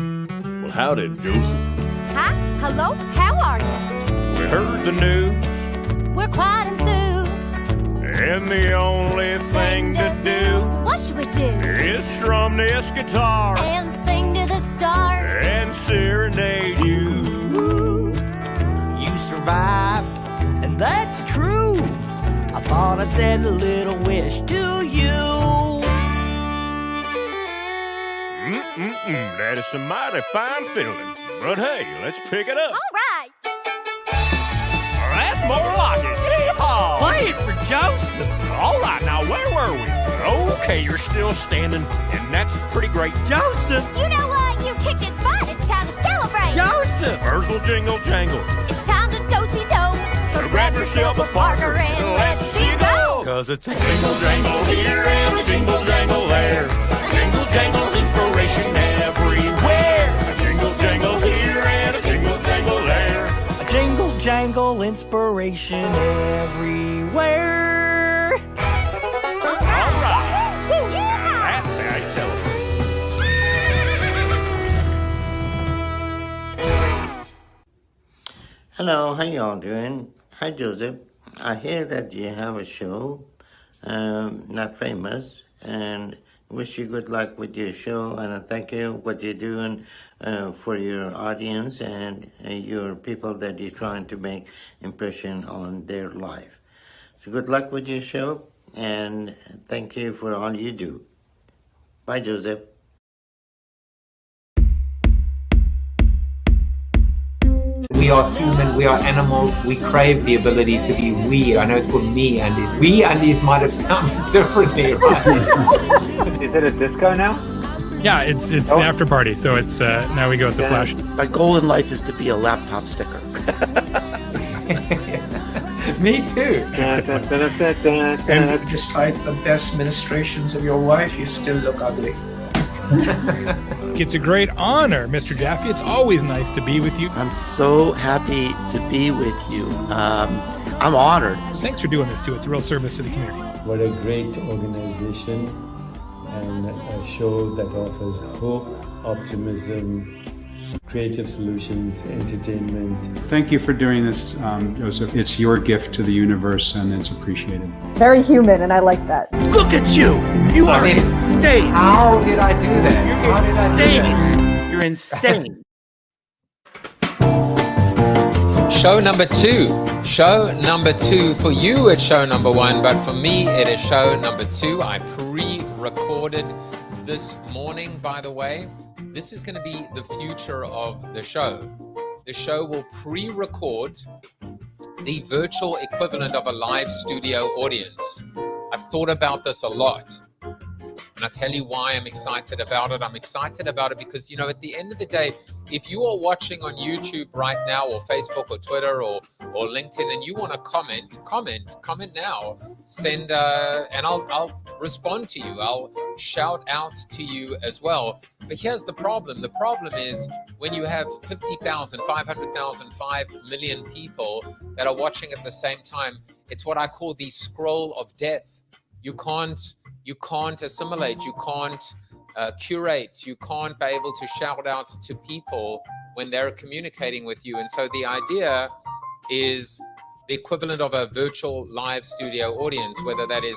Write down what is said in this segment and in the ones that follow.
Well, howdy, Joseph. Hi, hello, how are you? We heard the news, We're quite enthused. and the only thing to do What should we do? is strum this guitar And sing to the stars. and serenade you. Ooh. You survived, and that's true. I thought I'd send a little wish to you. That is some mighty fine fiddling. But hey, let's pick it up. All right. That's more like it. Yeehaw! Play it for Joseph. All right, now where were we? Okay, you're still standing, and that's pretty great. Joseph! You know what? You kicked his butt. It's time to celebrate. Joseph! Wurzel jingle jangle. It's time to do-si-do. So grab yourself a partner and let's see go. Cause it's a Jingle jangle here and a jingle jangle there. A jingle jangle inspiration everywhere. A jingle jangle here and a jingle jangle there. a jingle jangle inspiration everywhere. All right. That's how you celebrate. Hello, how y'all doing? Hi, Joseph. I hear that you have a show, not famous, and wish you good luck with your show, and I thank you what you're doing for your audience and your people that you're trying to make impression on their life. So good luck with your show, and thank you for all you do. Bye, Joseph. We are human, we are animals, we crave the ability to be we. I know it's called me Andes. We Andes might have sounded differently, right? Is it a disco now? Yeah, it's the after party, so it's now we go with the flash. My goal in life is to be a laptop sticker. Me too. And despite the best ministrations of your wife, you still look ugly. It's a great honor, Mr. Jaffe. It's always nice to be with you. I'm so happy to be with you. I'm honored. Thanks for doing this too. It's a real service to the community. What a great organization and a show that offers hope, optimism, creative solutions, entertainment. Thank you for doing this, Joseph. It's your gift to the universe and it's appreciated. Very human, and I like that. Look at you! You are insane! How did I do that? How did I do that? You're insane! Show number two. Show number two. For you, it's show number one, but for me, it is show number two. I pre-recorded this morning, by the way. This is going to be the future of the show. The show will pre-record the virtual equivalent of a live studio audience. I've thought about this a lot. And I'll tell you why I'm excited about it. I'm excited about it because, you know, at the end of the day, if you are watching on YouTube right now or Facebook or Twitter or LinkedIn and you want to comment now, send, and I'll respond to you. I'll shout out to you as well. But here's the problem. The problem is when you have 50,000, 500,000, 5 million people that are watching at the same time, it's what I call the scroll of death. You can't assimilate, you can't curate, you can't be able to shout out to people when they're communicating with you. And so the idea is the equivalent of a virtual live studio audience, whether that is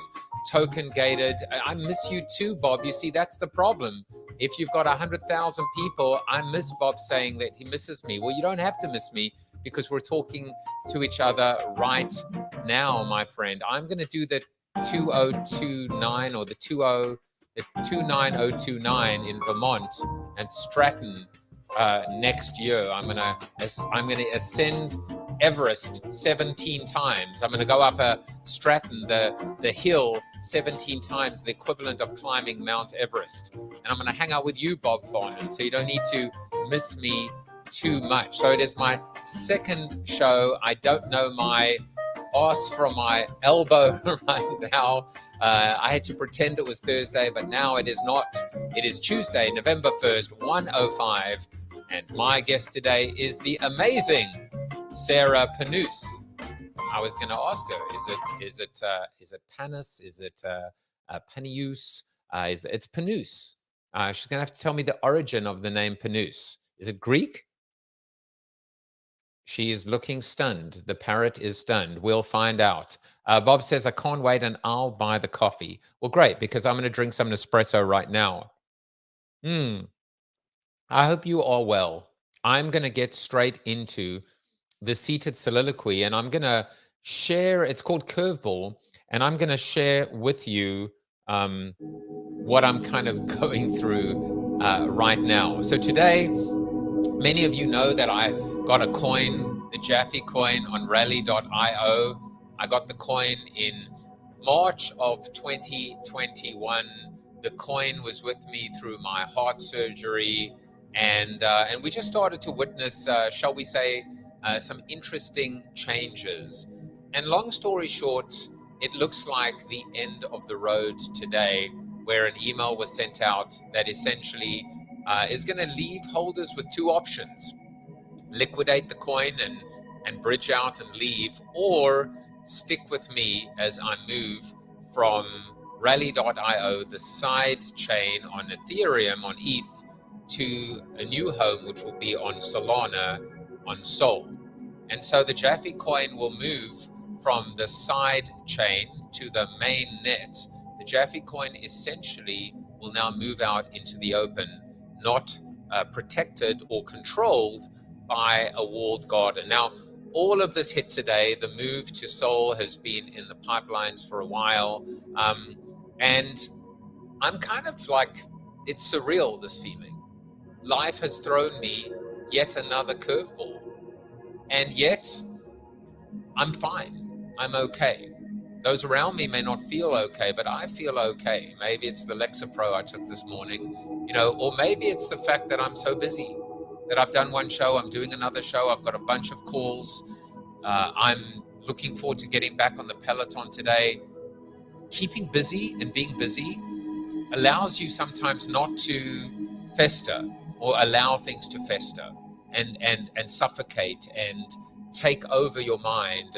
token gated. I miss you too, Bob. You see, that's the problem. If you've got 100,000 people, I miss Bob saying that he misses me. Well, you don't have to miss me because we're talking to each other right now, my friend. I'm going to do the 2029 or the 29029 in Vermont and Stratton next year. I'm gonna ascend Everest 17 times. I'm gonna go up a Stratton, the hill, 17 times, the equivalent of climbing Mount Everest. And I'm gonna hang out with you, Bob Farnham, so you don't need to miss me too much. So it is my second show. I don't know my ass from my elbow right now. I had to pretend it was Thursday, but now it is not. It is Tuesday, November 1st, 1:05. And my guest today is the amazing Sarah Panus. I was going to ask her, is it Panus? Is it Panius? It's Panus. She's going to have to tell me the origin of the name Panus. Is it Greek? She is looking stunned. The parrot is stunned. We'll find out. Bob says, I can't wait and I'll buy the coffee. Well, great, because I'm going to drink some Nespresso right now. I hope you are well. I'm going to get straight into the seated soliloquy, and I'm going to share, it's called Curveball, and I'm going to share with you what I'm kind of going through right now. So today, many of you know that I got a coin, the Jaffe coin on rally.io. I got the coin in March of 2021. The coin was with me through my heart surgery, and we just started to witness, shall we say, some interesting changes. And long story short, it looks like the end of the road today, where an email was sent out that essentially is going to leave holders with two options: liquidate the coin and bridge out and leave, or stick with me as I move from rally.io, the side chain on Ethereum, on ETH, to a new home, which will be on Solana, on Sol. And so the Jaffe coin will move from the side chain to the main net. The Jaffe coin essentially will now move out into the open, not protected or controlled by a walled garden. Now, all of this hit today. The move to Sol has been in the pipelines for a while. And I'm kind of like, it's surreal, this feeling. Life has thrown me yet another curveball. And yet, I'm fine. I'm okay. Those around me may not feel okay, but I feel okay. Maybe it's the Lexapro I took this morning, or maybe it's the fact that I'm so busy, that I've done one show, I'm doing another show, I've got a bunch of calls. I'm looking forward to getting back on the Peloton today. Keeping busy and being busy allows you sometimes not to fester or allow things to fester and suffocate and take over your mind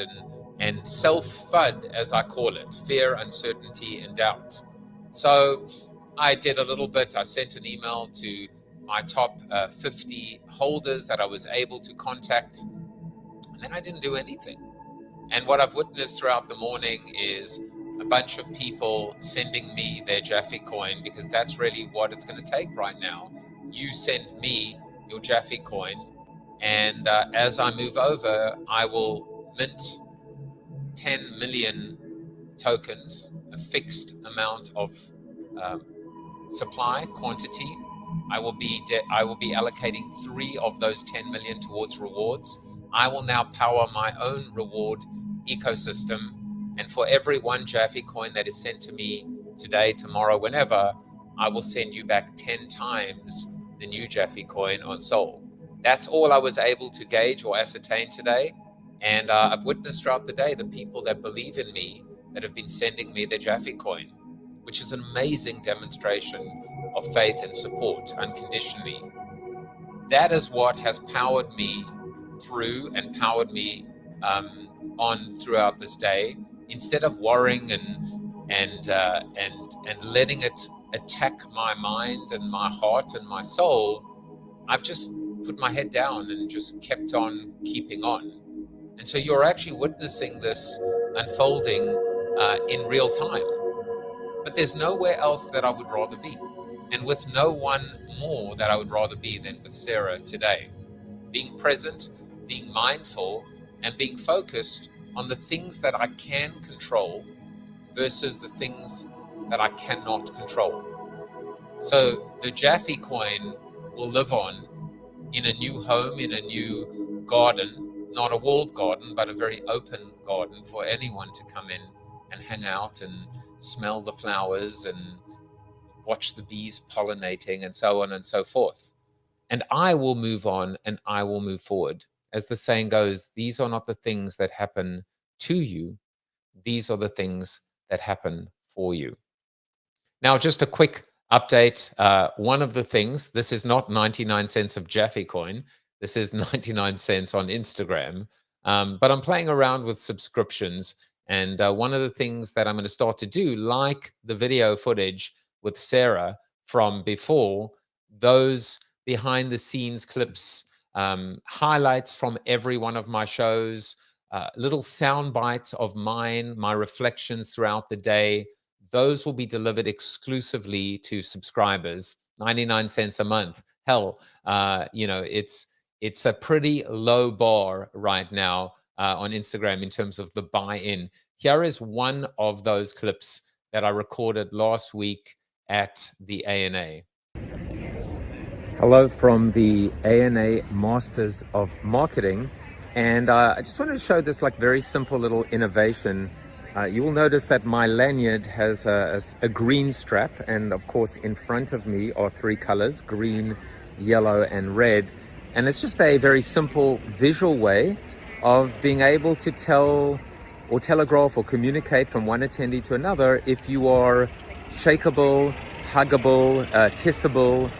and self-FUD, as I call it, fear, uncertainty, and doubt. So I did a little bit. I sent an email to my top 50 holders that I was able to contact, and then I didn't do anything. And what I've witnessed throughout the morning is a bunch of people sending me their Jaffe coin, because that's really what it's going to take right now. You send me your Jaffe coin, and as I move over, I will mint 10 million tokens, a fixed amount of supply quantity. I will be allocating 3 of those 10 million towards rewards. I will now power my own reward ecosystem, and for every one Jaffe coin that is sent to me today, tomorrow, whenever, I will send you back 10 times the new Jaffe coin on Sol. That's all I was able to gauge or ascertain today. And I've witnessed throughout the day the people that believe in me that have been sending me their Jaffe coin, which is an amazing demonstration of faith and support unconditionally. That is what has powered me through and powered me on throughout this day. Instead of worrying and letting it attack my mind and my heart and my soul, I've just put my head down and just kept on keeping on. And so you're actually witnessing this unfolding in real time. But there's nowhere else that I would rather be, and with no one more that I would rather be than with Sarah today. Being present, being mindful, and being focused on the things that I can control versus the things that I cannot control. So the Jaffe coin will live on in a new home, in a new garden, not a walled garden, but a very open garden for anyone to come in and hang out and smell the flowers and watch the bees pollinating and so on and so forth. And I will move on and I will move forward. As the saying goes, these are not the things that happen to you. These are the things that happen for you. Now, just a quick update. One of the things, this is not 99 cents of Jaffe coin. This is 99 cents on Instagram. But I'm playing around with subscriptions. And one of the things that I'm going to start to do, like the video footage with Sarah from before, those behind the scenes clips, highlights from every one of my shows, little sound bites of mine, my reflections throughout the day, those will be delivered exclusively to subscribers, 99 cents a month. Hell, it's a pretty low bar right now on Instagram in terms of the buy-in. Here is one of those clips that I recorded last week at the ANA. Hello from the ANA Masters of Marketing. And I just wanted to show this very simple little innovation. You will notice that my lanyard has a green strap. And of course, in front of me are three colors, green, yellow, and red. And it's just a very simple visual way of being able to tell or telegraph or communicate from one attendee to another if you are shakeable, huggable, kissable.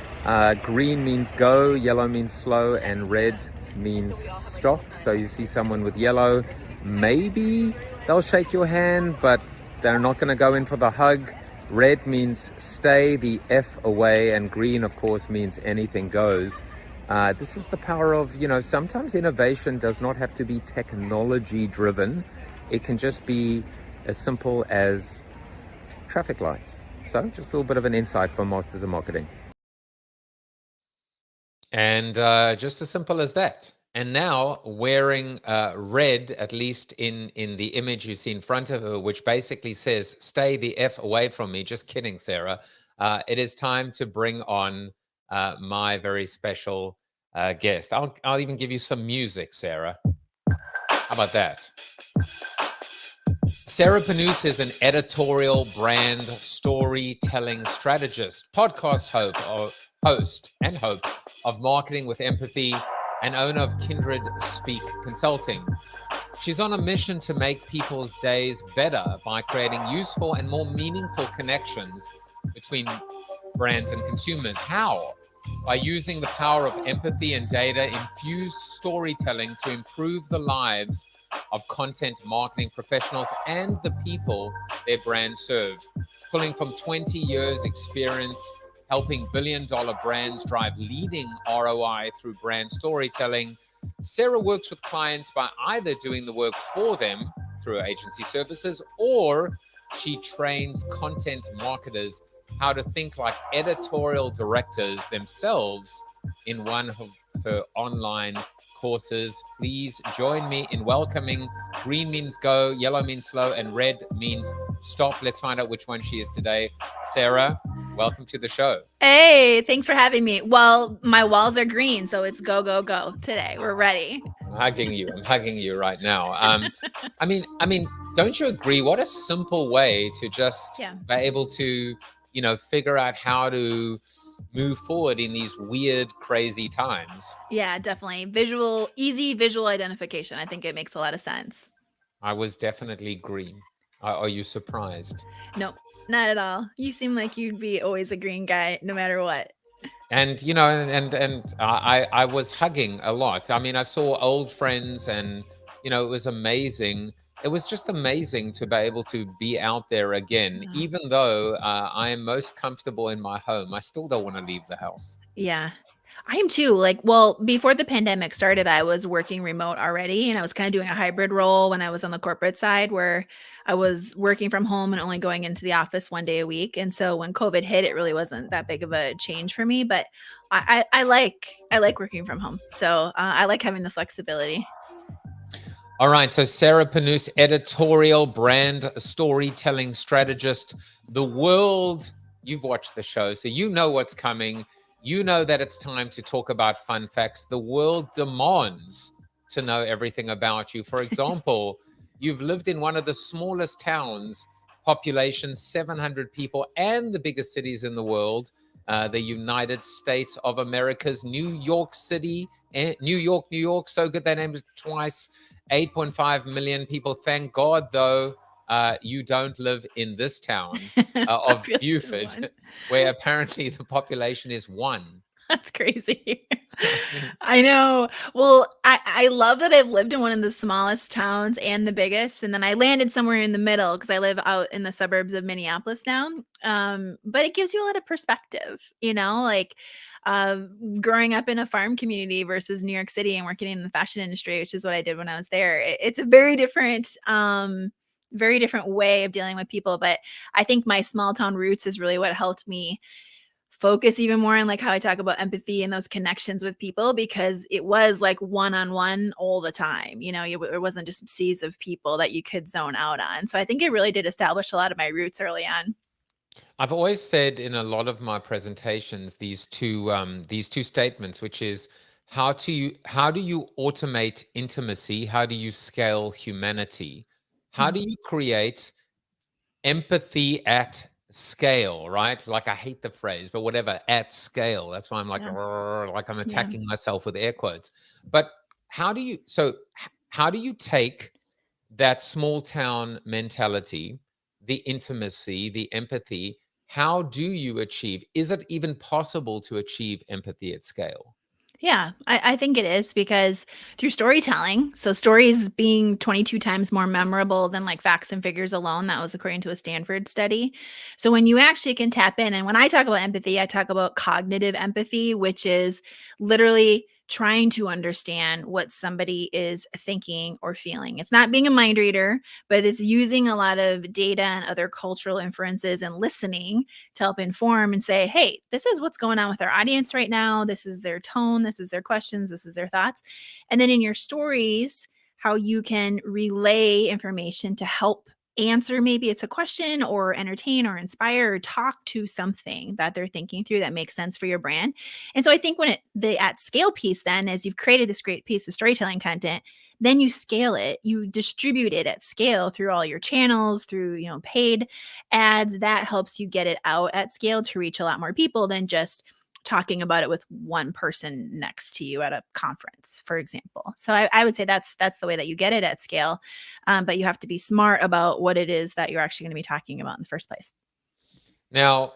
Green means go, yellow means slow, and red means stop. So you see someone with yellow, maybe they'll shake your hand, but they're not going to go in for the hug. Red means stay the F away, and green, of course, means anything goes. This is the power of, sometimes innovation does not have to be technology driven. It can just be as simple as traffic lights. So just a little bit of an insight from Masters of Marketing. And just as simple as that. And now wearing red, at least in the image you see in front of her, which basically says, stay the F away from me. Just kidding, Sarah. It is time to bring on my very special guest. I'll even give you some music, Sarah. How about that? Sarah Panus is an editorial brand storytelling strategist, podcast host of Marketing with Empathy, and owner of Kindred Speak Consulting. She's on a mission to make people's days better by creating useful and more meaningful connections between brands and consumers. How? By using the power of empathy and data-infused storytelling to improve the lives of content marketing professionals and the people their brands serve. Pulling from 20 years experience helping billion-dollar brands drive leading ROI through brand storytelling, Sarah works with clients by either doing the work for them through agency services, or she trains content marketers how to think like editorial directors themselves in one of her online courses. Please join me in welcoming green means go, yellow means slow, and red means stop. Let's find out which one she is today. Sarah, welcome to the show. Hey, thanks for having me. Well, my walls are green, so it's go, go, go today. We're ready. I'm hugging you right now. I mean, don't you agree? What a simple way to just be able to, figure out how to move forward in these weird, crazy times. Yeah, definitely. Easy visual identification. I think it makes a lot of sense. I was definitely green. Are you surprised? No, not at all. You seem like you'd be always a green guy, no matter what. And, I was hugging a lot. I mean, I saw old friends and, it was amazing. It was just amazing to be able to be out there again. Yeah. Even though I am most comfortable in my home, I still don't want to leave the house. Yeah, I am too. Before the pandemic started, I was working remote already, and I was kind of doing a hybrid role when I was on the corporate side, where I was working from home and only going into the office one day a week. And so when COVID hit, it really wasn't that big of a change for me, but I like working from home. So I like having the flexibility. All right. So Sarah Panus, editorial brand storytelling strategist. The world, you've watched the show, so you know what's coming. You know that it's time to talk about fun facts. The world demands to know everything about you. For example, you've lived in one of the smallest towns, population 700 people, and the biggest cities in the world, the United States of America's New York City, New York. So good they named it twice. 8.5 million people. Thank God, though, you don't live in this town of Beaufort, where apparently the population is 1. That's crazy. I know. Well, I love that I've lived in one of the smallest towns and the biggest, and then I landed somewhere in the middle because I live out in the suburbs of Minneapolis now. But it gives you a lot of perspective, like uh, growing up in a farm community versus New York City and working in the fashion industry, which is what I did when I was there. It's a very different way of dealing with people. But I think my small town roots is really what helped me focus even more on like how I talk about empathy and those connections with people, because it was like one-on-one all the time. It wasn't just seas of people that you could zone out on. So I think it really did establish a lot of my roots early on. I've always said in a lot of my presentations these two statements, which is how do you automate intimacy? How do you scale humanity? How do you create empathy at scale, right? Like, I hate the phrase, but whatever, at scale. That's why I'm like, like I'm attacking myself with air quotes. But how do you take that small town mentality, the intimacy, the empathy? How do you achieve? Is it even possible to achieve empathy at scale? Yeah, I think it is, because through storytelling, so stories being 22 times more memorable than like facts and figures alone, that was according to a Stanford study. So when you actually can tap in, and when I talk about empathy, I talk about cognitive empathy, which is literally trying to understand what somebody is thinking or feeling. It's not being a mind reader, but it's using a lot of data and other cultural inferences and listening to help inform and say, hey, this is what's going on with our audience right now. This is their tone. This is their questions. This is their thoughts. And then in your stories, how you can relay information to help answer, maybe it's a question, or entertain or inspire or talk to something that they're thinking through that makes sense for your brand. And so I think when the at scale piece then is you've created this great piece of storytelling content, then you scale it, you distribute it at scale through all your channels, through paid ads. That helps you get it out at scale to reach a lot more people than just talking about it with one person next to you at a conference, for example. So I would say that's the way that you get it at scale. But you have to be smart about what it is that you're actually going to be talking about in the first place. Now,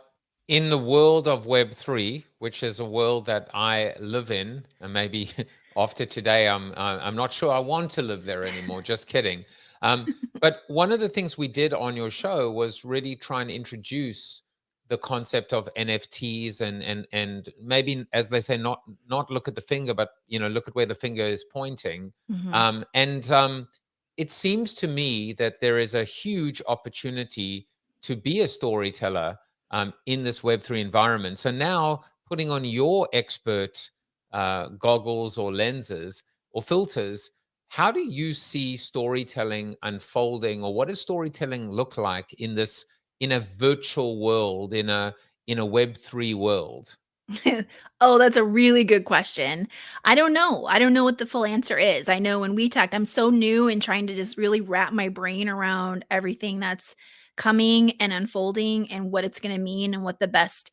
in the world of Web3, which is a world that I live in, and maybe after today, I'm not sure I want to live there anymore. Just kidding. But one of the things we did on your show was really try and introduce the concept of NFTs and maybe, as they say, not look at the finger, but look at where the finger is pointing. It seems to me that there is a huge opportunity to be a storyteller in this Web3 environment. So now, putting on your expert goggles or lenses or filters, how do you see storytelling unfolding, or what does storytelling look like in a virtual world, in a Web3 world? Oh, that's a really good question. I don't know. I don't know what the full answer is. I know when we talked, I'm so new and trying to just really wrap my brain around everything that's coming and unfolding and what it's going to mean and what the best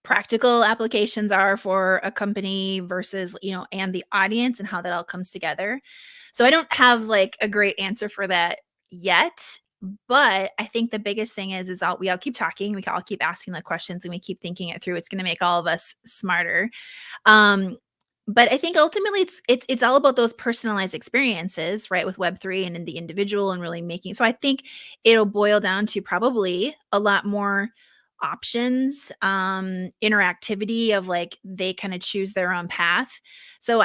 practical applications are for a company versus, and the audience and how that all comes together. So I don't have like a great answer for that yet. But I think the biggest thing is we all keep talking, we all keep asking the questions, and we keep thinking it through. It's going to make all of us smarter. But I think ultimately it's all about those personalized experiences, right? With Web3 and in the individual, and really making. So I think it'll boil down to probably a lot more options, interactivity of like they kind of choose their own path. So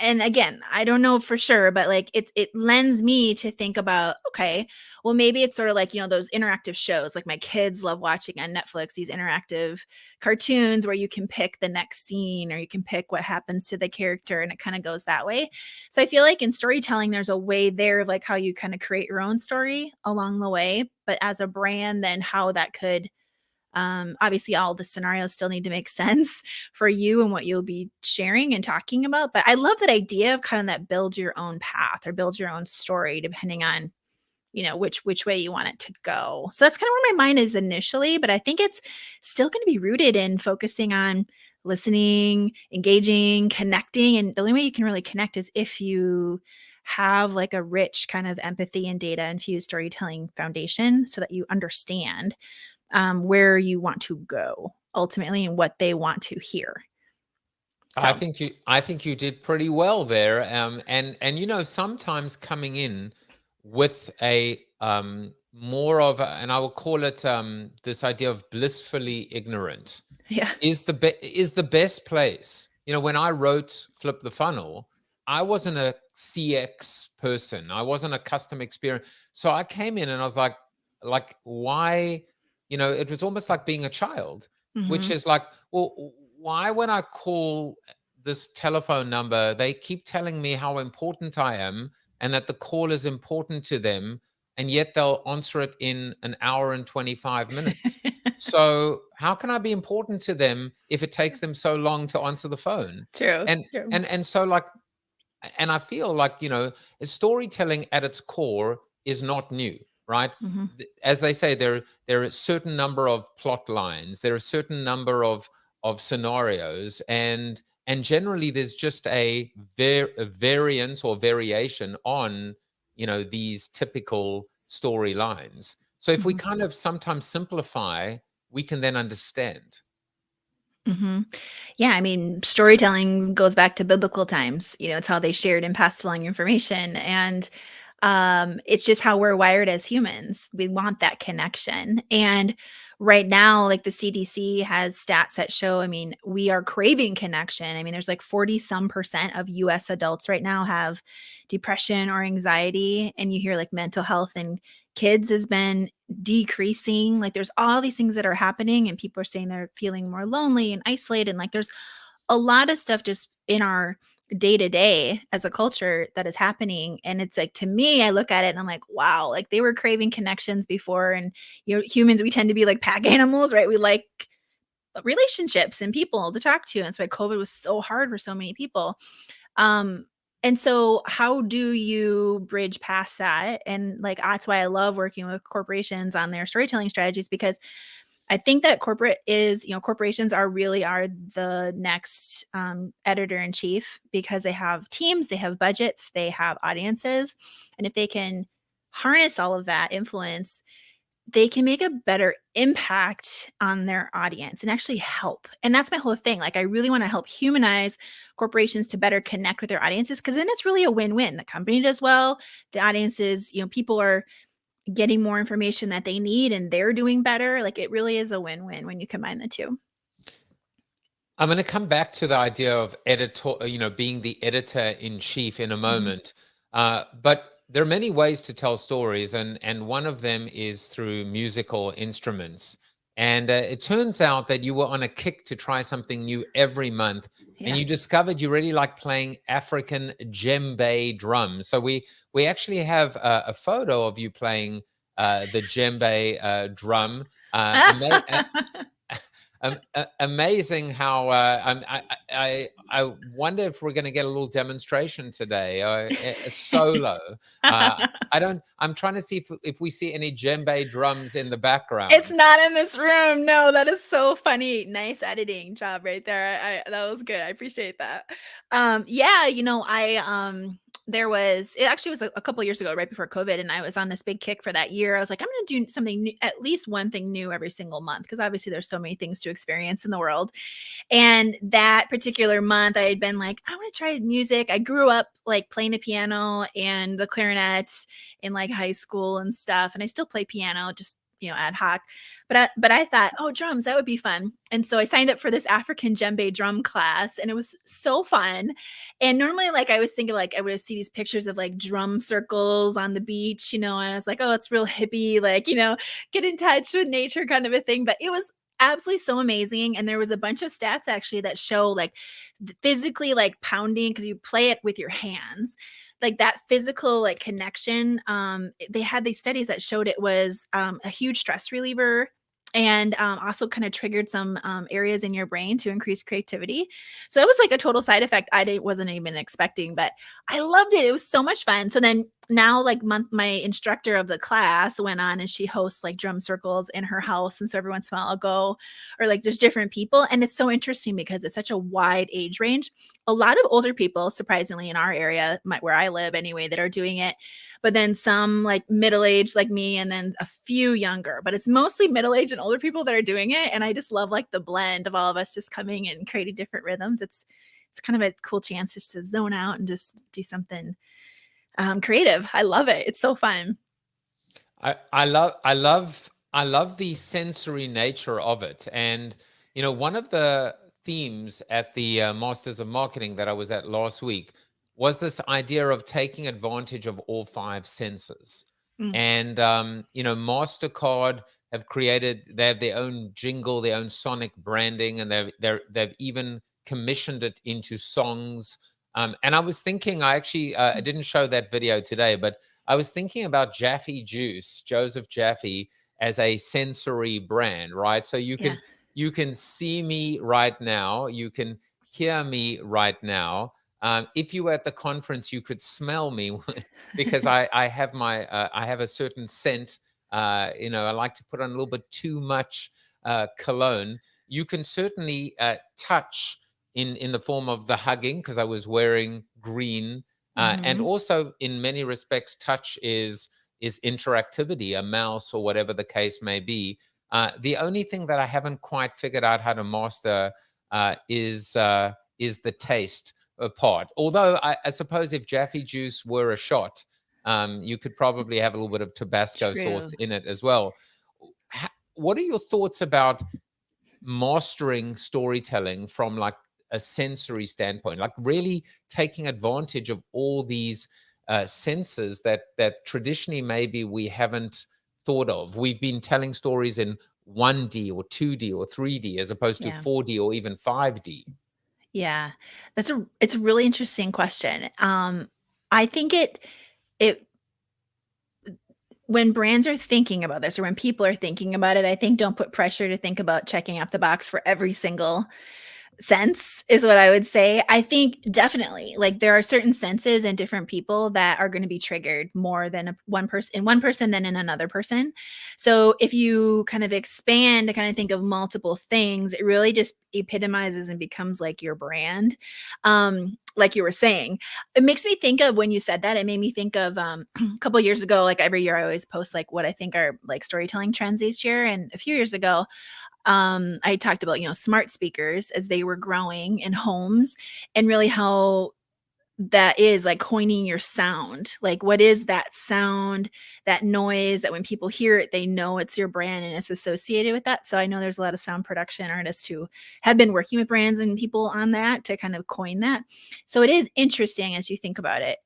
and again, I don't know for sure, but like it lends me to think about, okay, well, maybe it's sort of like, those interactive shows, like my kids love watching on Netflix, these interactive cartoons where you can pick the next scene or you can pick what happens to the character, and it kind of goes that way. So I feel like in storytelling, there's a way there of like how you kind of create your own story along the way, but as a brand, then how that could obviously all the scenarios still need to make sense for you and what you'll be sharing and talking about. But I love that idea of kind of that build your own path or build your own story, depending on, which way you want it to go. So that's kind of where my mind is initially, but I think it's still going to be rooted in focusing on listening, engaging, connecting. And the only way you can really connect is if you have like a rich kind of empathy and data infused storytelling foundation, so that you understand where you want to go ultimately and what they want to hear. I think you did pretty well there. And you know, sometimes coming in with a more of a, and I will call it this idea of blissfully ignorant, Yeah. is the best place. You know, when I wrote Flip the Funnel, I wasn't a CX person. I wasn't a custom experience. So I came in and I was like why? You know, it was almost like being a child, which Mhm. is like, well, why when I call this telephone number, they keep telling me how important I am and that the call is important to them, and yet they'll answer it in an hour and 25 minutes. So how can I be important to them if it takes them so long to answer the phone? True. And True. and so like, and I feel like, you know, storytelling at its core is not new, right? Mhm. As they say, there are a certain number of plot lines, there are a certain number of scenarios, and generally there's just a variance or variation on, you know, these typical storylines. So if we Mhm. kind of sometimes simplify, we can then understand. Hmm. Yeah, I mean, storytelling goes back to biblical times. You know, it's how they shared and passed along information, and it's just how we're wired as humans. We want that connection, and right now, like the CDC has stats that show. I mean, we are craving connection. I mean, there's like 40% of U.S. adults right now have depression or anxiety, and you hear like mental health and kids has been decreasing. Like there's all these things that are happening and people are saying they're feeling more lonely and isolated. And like there's a lot of stuff just in our day to day as a culture that is happening. And it's like, to me, I look at it and I'm like, wow, like they were craving connections before. And, you know, humans, we tend to be like pack animals, right? We like relationships and people to talk to. And that's why COVID was so hard for so many people. Um, and so how do you bridge past that? And like that's why I love working with corporations on their storytelling strategies, because I think that corporations are the next editor in chief, because they have teams, they have budgets, they have audiences, and if they can harness all of that influence, they can make a better impact on their audience and actually help. And that's my whole thing. Like, I really want to help humanize corporations to better connect with their audiences, because then it's really a win-win. The company does well, the audiences, you know, people are getting more information that they need and they're doing better. Like, it really is a win-win when you combine the two. I'm going to come back to the idea of editor, you know, being the editor in chief in a moment. But there are many ways to tell stories, and one of them is through musical instruments. And it turns out that you were on a kick to try something new every month, and you discovered you really like playing African djembe drums. So we actually have a photo of you playing the djembe drum. Amazing how I wonder if we're going to get a little demonstration today, a solo. I'm trying to see if we see any djembe drums in the background. It's not in this room. No, that is so funny. Nice editing job right there. That was good. I appreciate that. Yeah, you know, it actually was a couple years ago, right before COVID, and I was on this big kick for that year. I was like, I'm going to do something new, at least one thing new every single month, because obviously there's so many things to experience in the world. And that particular month, I had been like, I want to try music. I grew up like playing the piano and the clarinet in like high school and stuff, and I still play piano, just, you know, ad hoc. But I thought, oh, drums, that would be fun. And so I signed up for this African djembe drum class, and it was so fun. And normally, like, I was thinking, like, I would see these pictures of like drum circles on the beach, you know, and I was like, oh, it's real hippie, like, you know, get in touch with nature kind of a thing. But it was absolutely so amazing. And there was a bunch of stats actually that show like physically like pounding, because you play it with your hands, like that physical like connection. They had these studies that showed it was a huge stress reliever, and also kind of triggered some areas in your brain to increase creativity. So it was like a total side effect wasn't even expecting, but I loved it. It was so much fun. So then now, like, my instructor of the class went on and she hosts like drum circles in her house, and so every once in a while I'll go, or like there's different people, and it's so interesting because it's such a wide age range. A lot of older people, surprisingly, in our area, where I live anyway, that are doing it, but then some like middle-aged like me, and then a few younger, but it's mostly middle-aged and older people that are doing it. And I just love like the blend of all of us just coming and creating different rhythms. It's it's kind of a cool chance just to zone out and just do something creative. I love it. It's so fun. I love the sensory nature of it. And one of the themes at the Masters of Marketing that I was at last week was this idea of taking advantage of all 5 senses. And MasterCard they have their own jingle, their own sonic branding, and they've even commissioned it into songs. And I was thinking, I didn't show that video today, but I was thinking about Jaffe Juice, Joseph Jaffe, as a sensory brand, right? So you can see me right now, you can hear me right now. If you were at the conference, you could smell me because I have a certain scent. I like to put on a little bit too much cologne. You can certainly touch in the form of the hugging, because I was wearing green. And also, in many respects, touch is interactivity, a mouse or whatever the case may be. The only thing that I haven't quite figured out how to master is the taste part. Although I suppose if Jaffe Juice were a shot, you could probably have a little bit of Tabasco sauce in it as well. What are your thoughts about mastering storytelling from like a sensory standpoint, like really taking advantage of all these senses that traditionally maybe we haven't thought of? We've been telling stories in 1D or 2D or 3D as opposed to 4D or even 5D. Yeah, it's a really interesting question. I think it when brands are thinking about this, or when people are thinking about it, I think don't put pressure to think about checking off the box for every single sense is what I would say. I think definitely, like, there are certain senses in different people that are going to be triggered more than one person than in another person. So if you kind of expand to kind of think of multiple things, it really just epitomizes and becomes like your brand. Like you were saying, it makes me think of, when you said that, it made me think of a couple years ago, like every year I always post like what I think are like storytelling trends each year. And a few years ago, I talked about, smart speakers as they were growing in homes, and really how that is like coining your sound. Like, what is that sound, that noise that when people hear it, they know it's your brand and it's associated with that. So I know there's a lot of sound production artists who have been working with brands and people on that to kind of coin that. So it is interesting as you think about it.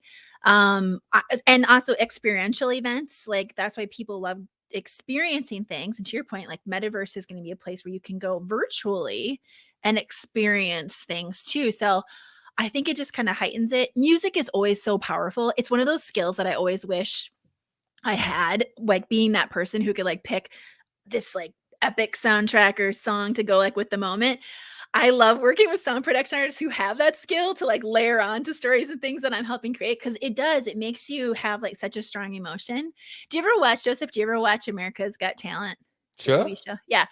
And also experiential events, like that's why people love experiencing things. And to your point, like metaverse is going to be a place where you can go virtually and experience things too. So I think it just kind of heightens it. Music is always so powerful. It's one of those skills that I always wish I had, like being that person who could like pick this like epic soundtrack or song to go like with the moment. I love working with sound production artists who have that skill to like layer on to stories and things that I'm helping create, because it makes you have like such a strong emotion. Do you ever watch, Joseph, do you ever watch America's Got Talent? Sure. TV show? Yeah.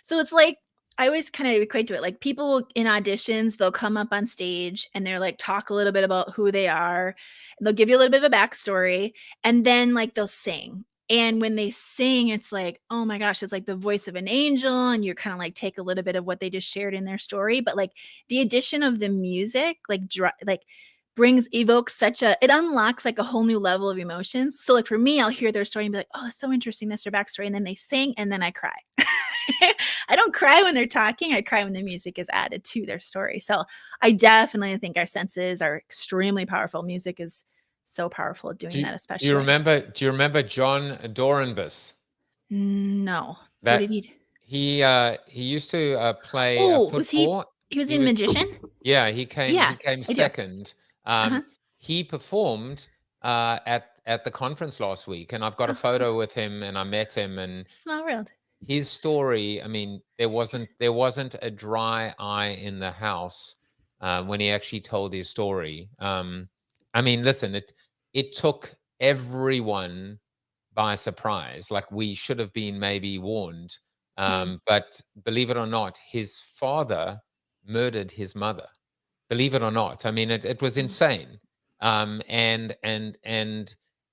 So it's like, I always kind of equate to it, like people in auditions, they'll come up on stage and they're like, talk a little bit about who they are. And they'll give you a little bit of a backstory, and then like they'll sing. And when they sing, it's like, oh my gosh, it's like the voice of an angel. And you're kind of like take a little bit of what they just shared in their story. But like the addition of the music, like evokes it unlocks like a whole new level of emotions. So like for me, I'll hear their story and be like, oh, it's so interesting. That's their backstory. And then they sing and then I cry. I don't cry when they're talking. I cry when the music is added to their story. So I definitely think our senses are extremely powerful. Music is so powerful at doing that, especially. Do you remember John Dorenbus? No. That, what did he do? He used to play football. He was a magician? Yeah, he came second. He performed at the conference last week, and I've got a photo with him, and I met him, and small world. His story, I mean, there wasn't a dry eye in the house when he actually told his story. I mean, listen, it took everyone by surprise. Like, we should have been maybe warned. But believe it or not, his father murdered his mother. Believe it or not. I mean, it was insane. And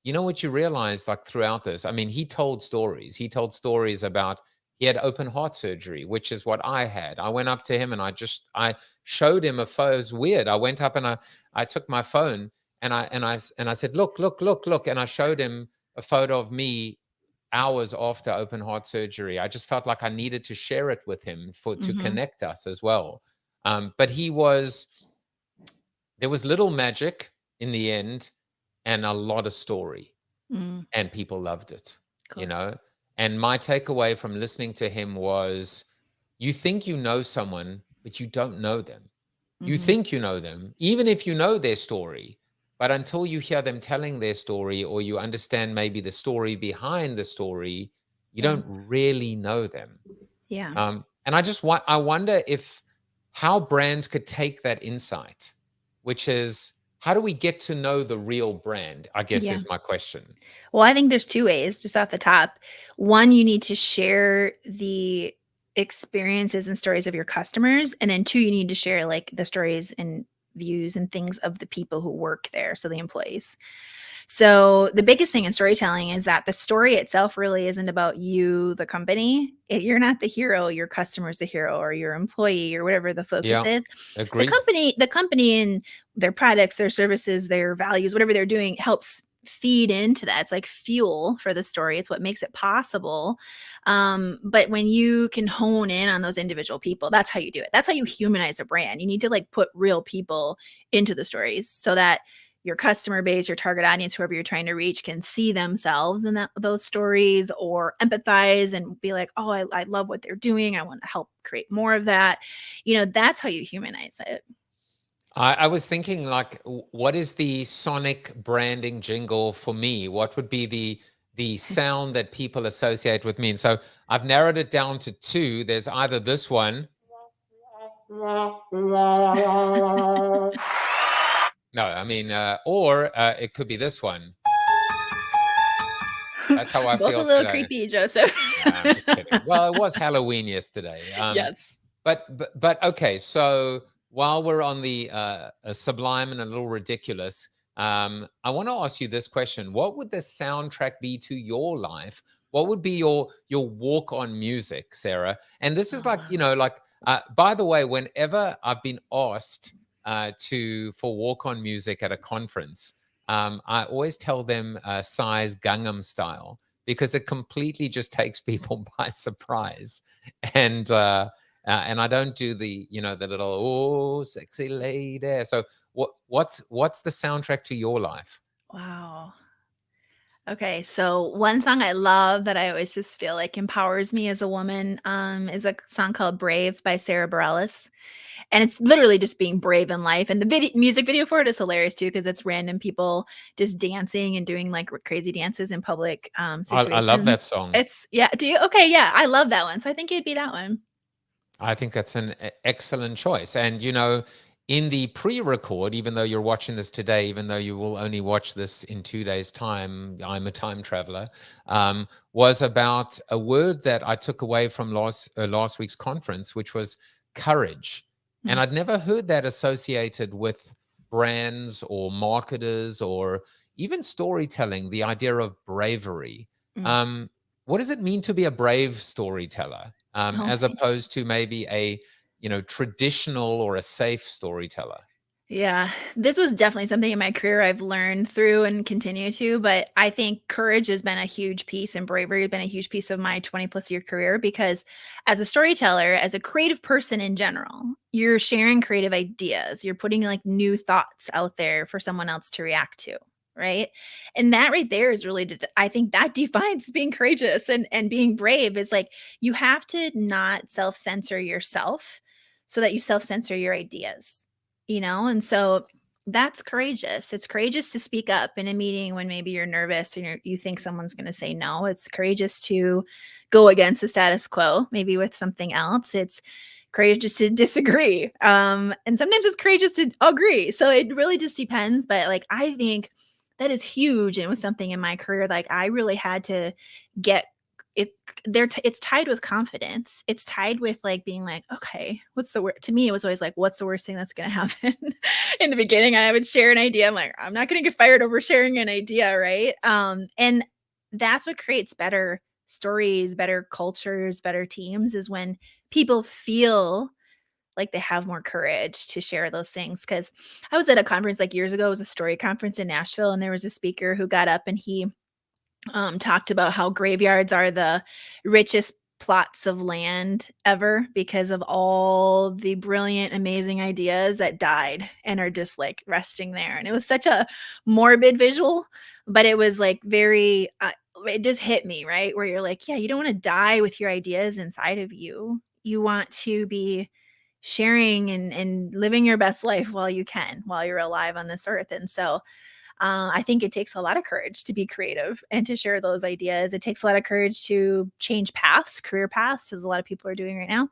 you know what you realize, like, throughout this, I mean, he told stories. He told stories about he had open heart surgery, which is what I had. I went up to him and I showed him a photo. It was weird. I went up and I took my phone and I said, look, and I showed him a photo of me hours after open heart surgery. I just felt like I needed to share it with him to connect us as well. But there was little magic in the end and a lot of story, and people loved it, you know? And my takeaway from listening to him was, you think you know someone, but you don't know them. You think you know them, even if you know their story, but until you hear them telling their story, or you understand maybe the story behind the story, you don't really know them. Yeah. And I wonder how brands could take that insight, which is, how do we get to know the real brand, I guess is my question. Well, I think there's two ways, just off the top. One, you need to share the experiences and stories of your customers. And then two, you need to share like the stories and views and things of the people who work there, so the employees. So the biggest thing in storytelling is that the story itself really isn't about you, the company. You're not the hero, your customer's the hero, or your employee, or whatever the focus is. Agreed. The company and their products, their services, their values, whatever they're doing helps feed into that. It's like fuel for the story. It's what makes it possible. But when you can hone in on those individual people, that's how you do it. That's how you humanize a brand. You need to like put real people into the stories so that your customer base, your target audience, whoever you're trying to reach, can see themselves in those stories, or empathize and be like, oh, I love what they're doing. I want to help create more of that. You know, that's how you humanize it. I was thinking, like, what is the sonic branding jingle for me? What would be the sound that people associate with me? And so I've narrowed it down to two. There's either this one. No, I mean, or it could be this one. That's how I Both feel a little today. creepy, Joseph. I'm just kidding. Well, it was Halloween yesterday. Yes. But okay. So while we're on the sublime and a little ridiculous, I want to ask you this question: what would the soundtrack be to your life? What would be your walk-on music, Sarah? And this is like, you know, like, by the way, whenever I've been asked for walk-on music at a conference, I always tell them Psy's Gangnam Style, because it completely just takes people by surprise. And I don't do the, you know, the little, oh, sexy lady. So what's the soundtrack to your life? Wow. Okay, so one song I love that I always just feel like empowers me as a woman is a song called Brave by Sarah Panus. And it's literally just being brave in life. And the music video for it is hilarious too, because it's random people just dancing and doing like crazy dances in public situations. I love that song. Do you? Okay, yeah, I love that one. So I think it'd be that one. I think that's an excellent choice. And, you know, in the pre-record, even though you're watching this today, even though you will only watch this in 2 days' time, I'm a time traveler, was about a word that I took away from last week's conference, which was courage. And I'd never heard that associated with brands or marketers or even storytelling, the idea of bravery. What does it mean to be a brave storyteller, as opposed to maybe a, you know, traditional or a safe storyteller? Yeah, this was definitely something in my career I've learned through and continue to, but I think courage has been a huge piece, and bravery has been a huge piece of my 20+ year career, because as a storyteller, as a creative person in general, you're sharing creative ideas. You're putting like new thoughts out there for someone else to react to. Right. And that right there is really, I think that defines being courageous and being brave. Is like, you have to not self-censor yourself so that you self-censor your ideas, you know? And so that's courageous. It's courageous to speak up in a meeting when maybe you're nervous and you think someone's going to say no. It's courageous to go against the status quo, maybe with something else. It's courageous to disagree. And sometimes it's courageous to agree. So it really just depends. But like, I think that is huge. And it was something in my career, like I really had to get it there. It's tied with confidence. It's tied with like being like, okay, what's the word? To me, it was always like, what's the worst thing that's going to happen? In the beginning, I would share an idea. I'm like, I'm not going to get fired over sharing an idea. Right. And that's what creates better stories, better cultures, better teams is when people feel like they have more courage to share those things. Because I was at a conference like years ago, it was a story conference in Nashville, and there was a speaker who got up and he talked about how graveyards are the richest plots of land ever because of all the brilliant, amazing ideas that died and are just like resting there. And it was such a morbid visual, but it was like very, it just hit me, right? Where you're like, yeah, you don't want to die with your ideas inside of you. You want to be sharing and living your best life while you can, while you're alive on this earth. And so I think it takes a lot of courage to be creative and to share those ideas. It takes a lot of courage to change paths, career paths, as a lot of people are doing right now.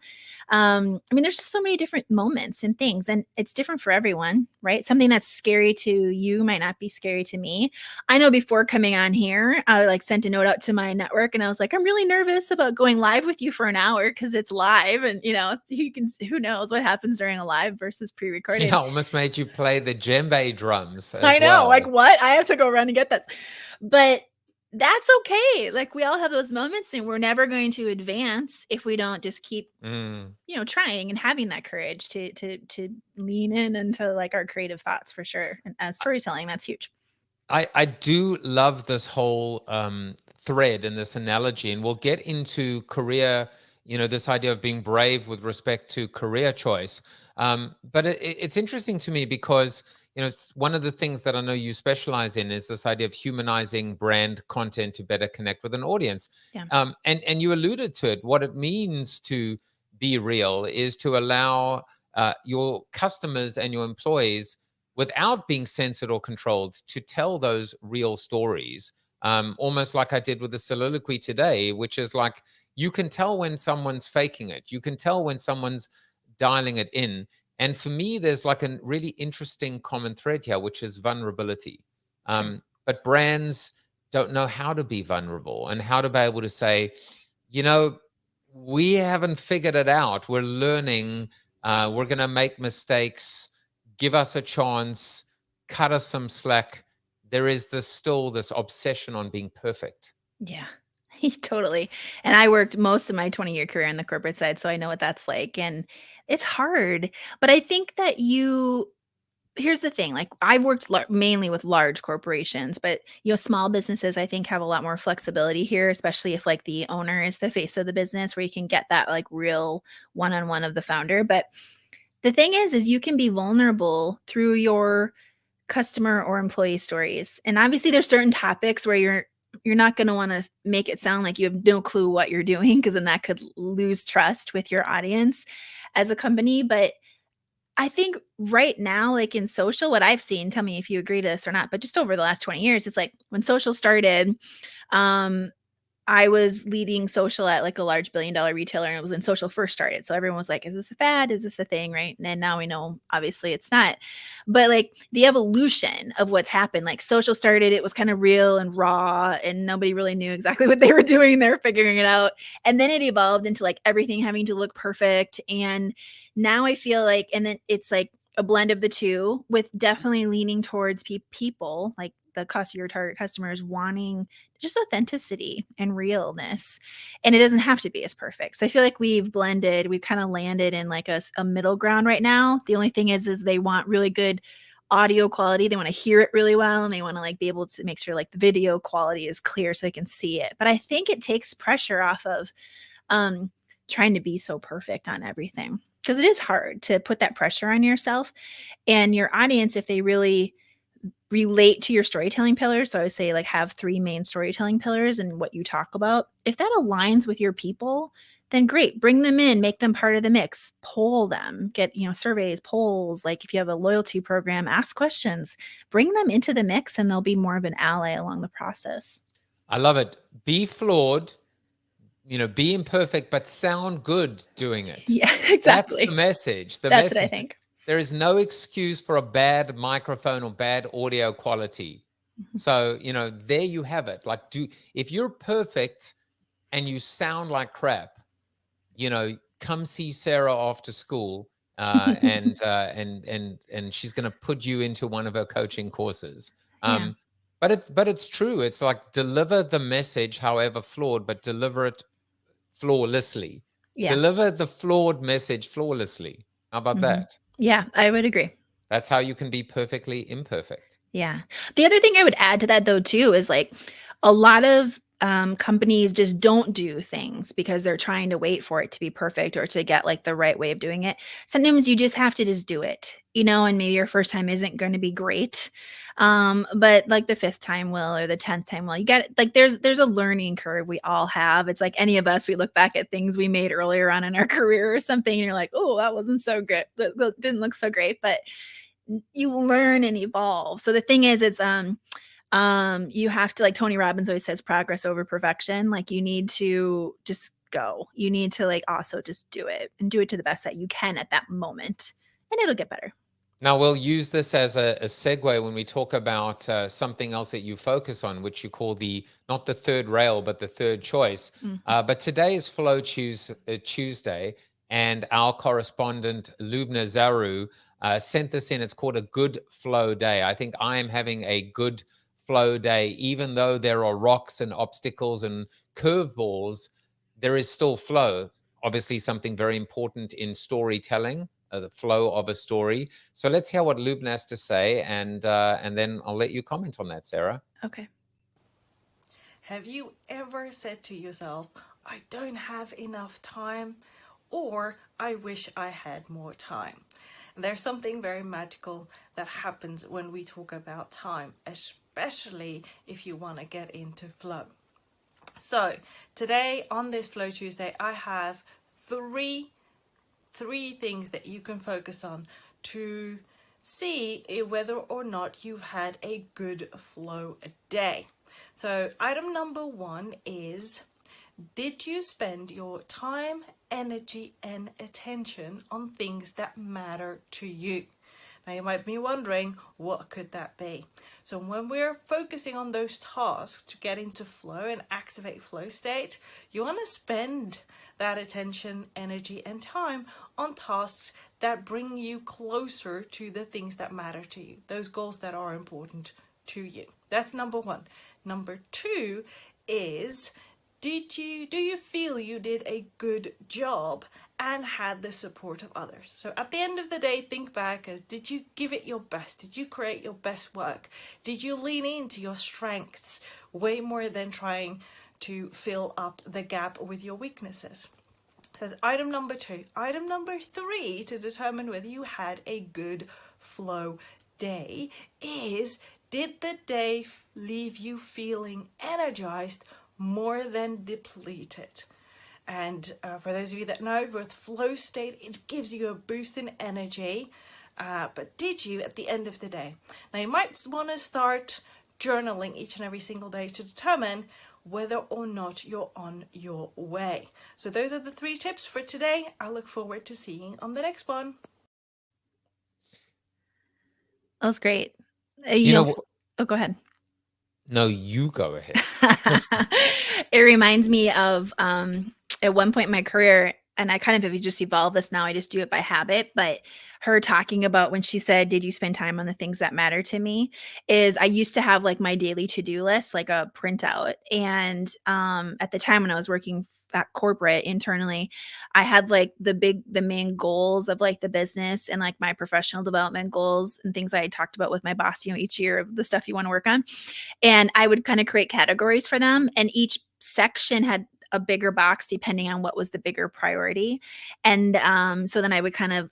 I mean, there's just so many different moments and things, and it's different for everyone, right? Something that's scary to you might not be scary to me. I know before coming on here, I like sent a note out to my network and I was like, I'm really nervous about going live with you for an hour because it's live, and you know, you can, who knows what happens during a live versus pre-recorded. Yeah, almost made you play the djembe drums. I know, like what? I have to go run and get this. But that's okay. Like we all have those moments, and we're never going to advance if we don't just keep you know, trying and having that courage to lean in into like our creative thoughts for sure. And as storytelling, that's huge. I do love this whole thread and this analogy, and we'll get into career, you know, this idea of being brave with respect to career choice. But it's interesting to me because, you know, it's one of the things that I know you specialize in is this idea of humanizing brand content to better connect with an audience. Yeah. And you alluded to it. What it means to be real is to allow your customers and your employees, without being censored or controlled, to tell those real stories. Almost like I did with the soliloquy today, which is like, you can tell when someone's faking it. You can tell when someone's dialing it in. And for me, there's like a really interesting common thread here, which is vulnerability. But brands don't know how to be vulnerable and how to be able to say, you know, we haven't figured it out. We're learning. We're going to make mistakes. Give us a chance. Cut us some slack. There is still this obsession on being perfect. Yeah. Totally. And I worked most of my 20-year career on the corporate side, so I know what that's like. And it's hard. But I think that here's the thing, like I've worked mainly with large corporations, but you know, small businesses I think have a lot more flexibility here, especially if like the owner is the face of the business, where you can get that like real one-on-one of the founder. But the thing is you can be vulnerable through your customer or employee stories. And obviously there's certain topics where you're not going to want to make it sound like you have no clue what you're doing, because then that could lose trust with your audience as a company. But I think right now, like in social, what I've seen, tell me if you agree to this or not, but just over the last 20 years, it's like when social started, I was leading social at like a large $1 billion retailer, and it was when social first started. So everyone was like, is this a fad? Is this a thing? Right. And now we know, obviously it's not, but like the evolution of what's happened, like social started, it was kind of real and raw and nobody really knew exactly what they were doing. They were figuring it out. And then it evolved into like everything having to look perfect. And now I feel like, and then it's like a blend of the two, with definitely leaning towards people like your target customers wanting just authenticity and realness. And it doesn't have to be as perfect. So I feel like we've kind of landed in like a middle ground right now. The only thing is they want really good audio quality. They want to hear it really well. And they want to like be able to make sure like the video quality is clear so they can see it. But I think it takes pressure off of trying to be so perfect on everything, because it is hard to put that pressure on yourself and your audience if they really relate to your storytelling pillars. So I would say like have 3 main storytelling pillars and what you talk about. If that aligns with your people, then great, bring them in, make them part of the mix, poll them, get, you know, surveys, polls. Like if you have a loyalty program, ask questions, bring them into the mix, and they'll be more of an ally along the process. I love it. Be flawed, you know, be imperfect, but sound good doing it. Yeah, exactly. That's the message. That's what I think. There is no excuse for a bad microphone or bad audio quality. So, you know, there you have it. Like, if you're perfect and you sound like crap, you know, come see Sarah after school, and she's going to put you into one of her coaching courses. But it's true. It's like deliver the message, however flawed, but deliver it flawlessly. Yeah. Deliver the flawed message flawlessly. How about that? Yeah, I would agree. That's how you can be perfectly imperfect. Yeah. The other thing I would add to that though too is like a lot of companies just don't do things because they're trying to wait for it to be perfect or to get like the right way of doing it. Sometimes you just have to just do it, you know, and maybe your first time isn't going to be great. But like the fifth time will or the 10th time will. You got like there's a learning curve we all have. It's like any of us, we look back at things we made earlier on in our career or something, and you're like, oh, that wasn't so good. That didn't look so great. But you learn and evolve. So the thing is, it's you have to, like Tony Robbins always says, progress over perfection. Like you need to just go. You need to like also just do it and do it to the best that you can at that moment, and it'll get better. Now, we'll use this as a segue when we talk about something else that you focus on, which you call not the third rail, but the third choice. But today is Flow Tuesday, and our correspondent, Lubna Zaru, sent this in. It's called a good flow day. I think I am having a good flow day, even though there are rocks and obstacles and curveballs, there is still flow. Obviously, something very important in storytelling. The flow of a story. So let's hear what Lubna has to say, and then I'll let you comment on that, Sarah. Okay. Have you ever said to yourself, I don't have enough time, or I wish I had more time? There's something very magical that happens when we talk about time, especially if you want to get into flow. So today on this Flow Tuesday, I have three things that you can focus on to see whether or not you've had a good flow day. So item number 1 is, did you spend your time, energy, and attention on things that matter to you? Now you might be wondering, what could that be? So when we're focusing on those tasks to get into flow and activate flow state, you want to spend that attention, energy, and time on tasks that bring you closer to the things that matter to you, those goals that are important to you. That's number 1. Number 2 is, do you feel you did a good job and had the support of others? So at the end of the day, think back as, did you give it your best? Did you create your best work? Did you lean into your strengths way more than trying to fill up the gap with your weaknesses? So that's item number 2. Item number 3 to determine whether you had a good flow day is, did the day leave you feeling energized more than depleted? And for those of you that know, with flow state, it gives you a boost in energy. But did you at the end of the day? Now you might want to start journaling each and every single day to determine whether or not you're on your way. So those are the 3 tips for today. I look forward to seeing on the next one. That was great. Oh, go ahead. No, you go ahead. It reminds me of at one point in my career, and I kind of have just evolved this now, I just do it by habit, but her talking about when she said, did you spend time on the things that matter to me, is I used to have like my daily to-do list, like a printout. And at the time when I was working at corporate internally, I had like the main goals of like the business and like my professional development goals and things I had talked about with my boss, each year of the stuff you want to work on. And I would kind of create categories for them. And each section had a bigger box depending on what was the bigger priority. And so then I would kind of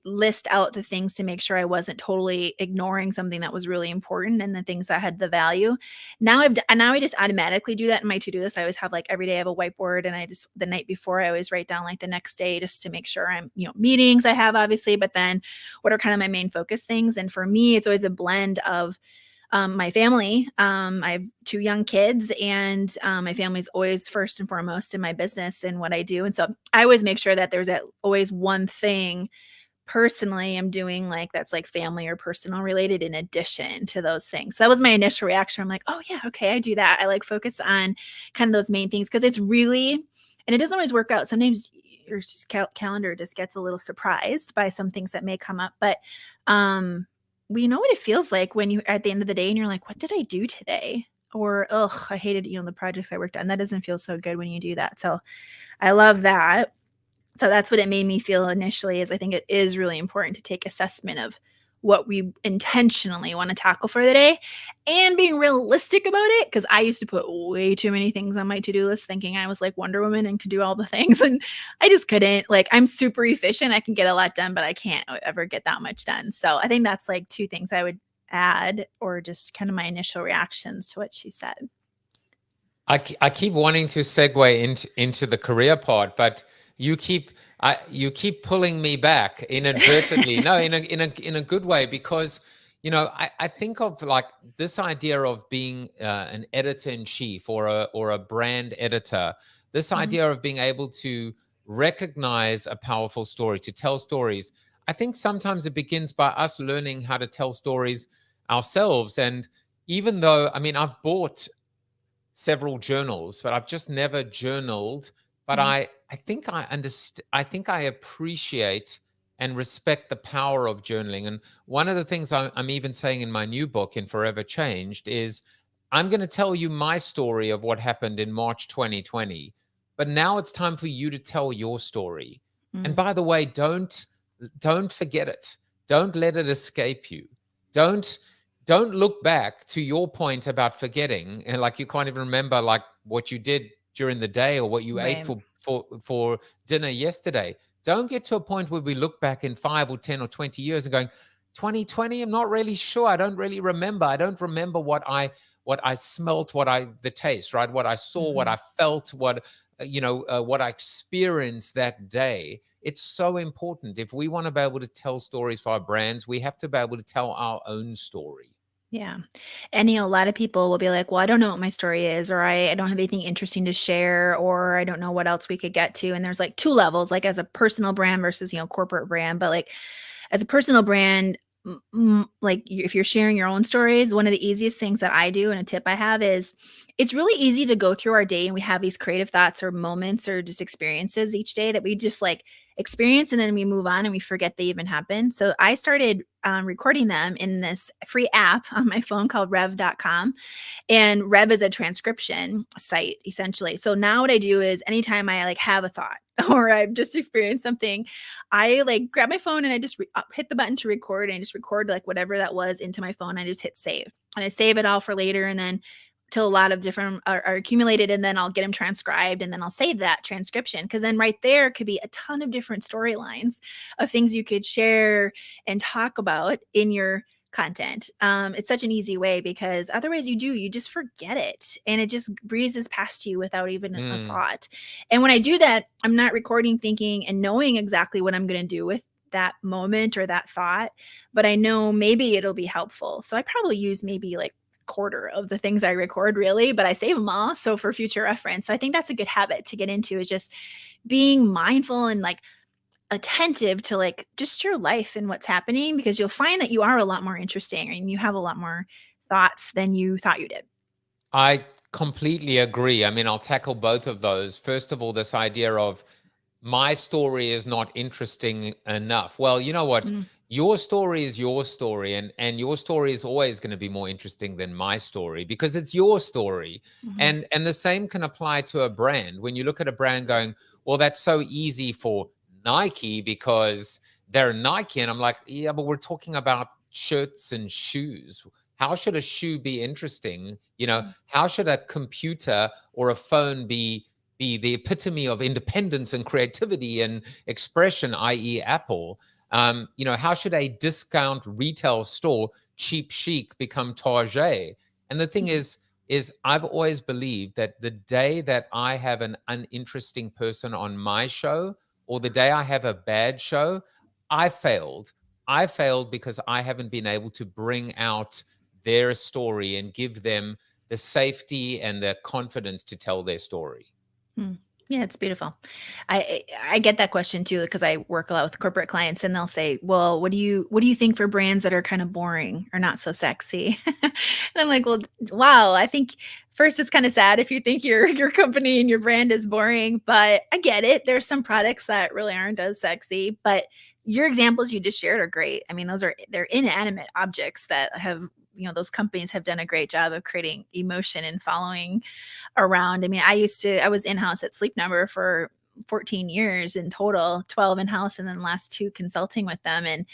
list out the things to make sure I wasn't totally ignoring something that was really important and the things that had the value. Now I just automatically do that in my to-do list. I always have like every day I have a whiteboard, and I just the night before I always write down like the next day just to make sure I'm, meetings I have obviously, but then what are kind of my main focus things. And for me, it's always a blend of my family. I have 2 young kids, and my family's always first and foremost in my business and what I do. And so I always make sure that there's always one thing personally I'm doing like that's like family or personal related in addition to those things. So that was my initial reaction. I'm like, oh yeah, okay, I do that. I like focus on kind of those main things because it's really, and it doesn't always work out. Sometimes your calendar just gets a little surprised by some things that may come up, but we know what it feels like when you at the end of the day and you're like, what did I do today? Or, ugh, I hated, the projects I worked on. That doesn't feel so good when you do that. So I love that. So that's what it made me feel initially, is I think it is really important to take assessment of what we intentionally want to tackle for the day and being realistic about it. Cause I used to put way too many things on my to-do list thinking I was like Wonder Woman and could do all the things. And I just couldn't. Like, I'm super efficient. I can get a lot done, but I can't ever get that much done. So I think that's like two things I would add, or just kind of my initial reactions to what she said. I keep wanting to segue into the career part, but you keep pulling me back inadvertently. No, in a good way, because I think of like this idea of being an editor in chief or a brand editor. This idea of being able to recognize a powerful story, to tell stories. I think sometimes it begins by us learning how to tell stories ourselves. And even though, I've bought several journals, but I've just never journaled. But I think I understand. I think I appreciate and respect the power of journaling. And one of the things I'm even saying in my new book, in Forever Changed, is I'm going to tell you my story of what happened in March 2020. But now it's time for you to tell your story. And by the way, don't forget it. Don't let it escape you. Don't look back to your point about forgetting, and like you can't even remember like what you did during the day or what you ate for dinner yesterday. Don't get to a point where we look back in 5 or 10 or 20 years and going, 2020, I'm not really sure. I don't really remember. I don't remember what I smelt, the taste, right? What I saw, what I felt, what I experienced that day. It's so important. If we want to be able to tell stories for our brands, we have to be able to tell our own story. Yeah. And, a lot of people will be like, well, I don't know what my story is, or I don't have anything interesting to share, or I don't know what else we could get to. And there's like two levels, like as a personal brand versus, corporate brand. But like as a personal brand, like if you're sharing your own stories, one of the easiest things that I do, and a tip I have, is it's really easy to go through our day and we have these creative thoughts or moments or just experiences each day that we just like experience, and then we move on and we forget they even happened. So I started recording them in this free app on my phone called rev.com. And Rev is a transcription site, essentially. So now what I do is anytime I like have a thought or I've just experienced something, I like grab my phone and I just hit the button to record, and I just record like whatever that was into my phone. I just hit save, and I save it all for later. And then till a lot of different are accumulated, and then I'll get them transcribed, and then I'll save that transcription, because then right there could be a ton of different storylines of things you could share and talk about in your content. It's such an easy way, because otherwise you just forget it and it just breezes past you without even a thought. And when I do that, I'm not recording thinking and knowing exactly what I'm going to do with that moment or that thought, but I know maybe it'll be helpful. So I probably use maybe like quarter of the things I record, really, but I save them all so for future reference. So I think that's a good habit to get into, is just being mindful and like attentive to like just your life and what's happening, because you'll find that you are a lot more interesting and you have a lot more thoughts than you thought you did. I completely agree. I'll tackle both of those. First of all, this idea of my story is not interesting enough. Well, you know what? Your story is your story, and your story is always going to be more interesting than my story, because it's your story. And the same can apply to a brand. When you look at a brand going, well, that's so easy for Nike because they're Nike. And I'm like, yeah, but we're talking about shirts and shoes. How should a shoe be interesting? How should a computer or a phone be the epitome of independence and creativity and expression, i.e. Apple? How should a discount retail store, cheap chic, become Target? And the thing is I've always believed that the day that I have an uninteresting person on my show, or the day I have a bad show, I failed. I failed because I haven't been able to bring out their story and give them the safety and the confidence to tell their story. Yeah, it's beautiful. I get that question too, because I work a lot with corporate clients, and they'll say, well, what do you think for brands that are kind of boring or not so sexy? And I'm like, well, wow, I think first it's kind of sad if you think your company and your brand is boring, but I get it. There's some products that really aren't as sexy, but your examples you just shared are great. I mean, they're inanimate objects that have, those companies have done a great job of creating emotion and following around. I mean, I was in-house at Sleep Number for 14 years in total, 12 in-house, and then last 2 consulting with them. And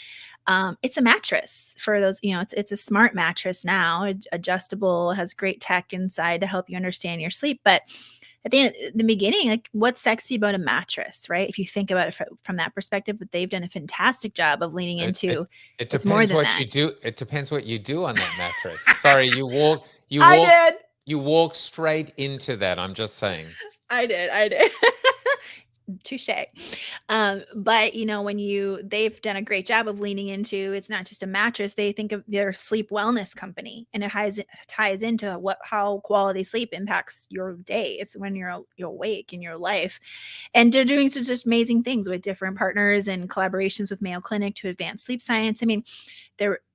it's a mattress for those, it's a smart mattress now, adjustable, has great tech inside to help you understand your sleep. But at the beginning, like, what's sexy about a mattress, right? If you think about it from that perspective, but they've done a fantastic job of leaning into It it's more depends than what that. you do. It depends what you do on that mattress. Sorry, you walk straight into that. I'm just saying. I did. Touche. But they've done a great job of leaning into, it's not just a mattress. They think of their sleep wellness company, and it ties into how quality sleep impacts your day. It's when you're awake in your life, and they're doing such just amazing things with different partners and collaborations with Mayo Clinic to advance sleep science. I mean,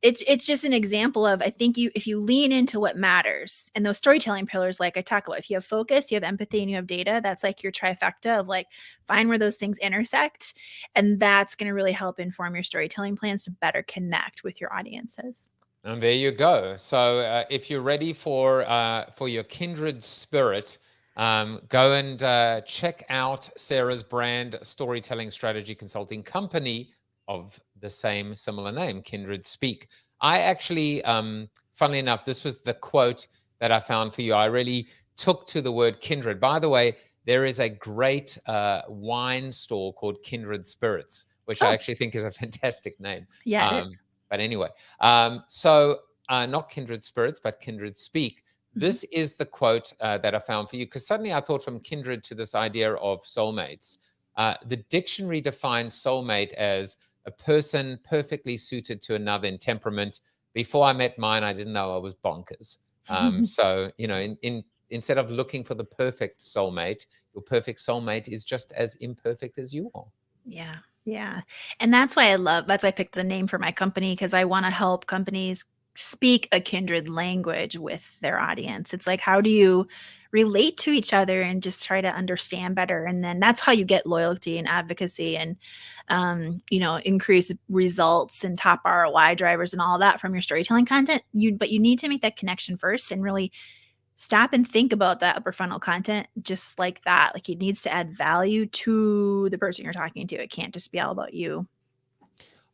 it's just an example of, I think if you lean into what matters and those storytelling pillars, like I talk about, if you have focus, you have empathy, and you have data, that's like your trifecta of like, find where those things intersect. And that's going to really help inform your storytelling plans to better connect with your audiences. And there you go. So if you're ready for your kindred spirit, go and check out Sarah's brand storytelling strategy consulting company of the same similar name, Kindred Speak. I actually, funnily enough, this was the quote that I found for you. I really took to the word kindred. By the way, there is a great wine store called Kindred Spirits, which I actually think is a fantastic name. Yeah, it is. But anyway, so not Kindred Spirits, but Kindred Speak. This is the quote that I found for you, because suddenly I thought from kindred to this idea of soulmates. The dictionary defines soulmate as a person perfectly suited to another in temperament. Before I met mine, I didn't know I was bonkers. So, instead of looking for the perfect soulmate, your perfect soulmate is just as imperfect as you are. Yeah. Yeah. And that's why I picked the name for my company, because I want to help companies speak a kindred language with their audience. It's like, how do you relate to each other and just try to understand better? And then that's how you get loyalty and advocacy and, increase results and top ROI drivers and all that from your storytelling content. But you need to make that connection first and really stop and think about that upper funnel content just like that. Like, it needs to add value to the person you're talking to. It can't just be all about you.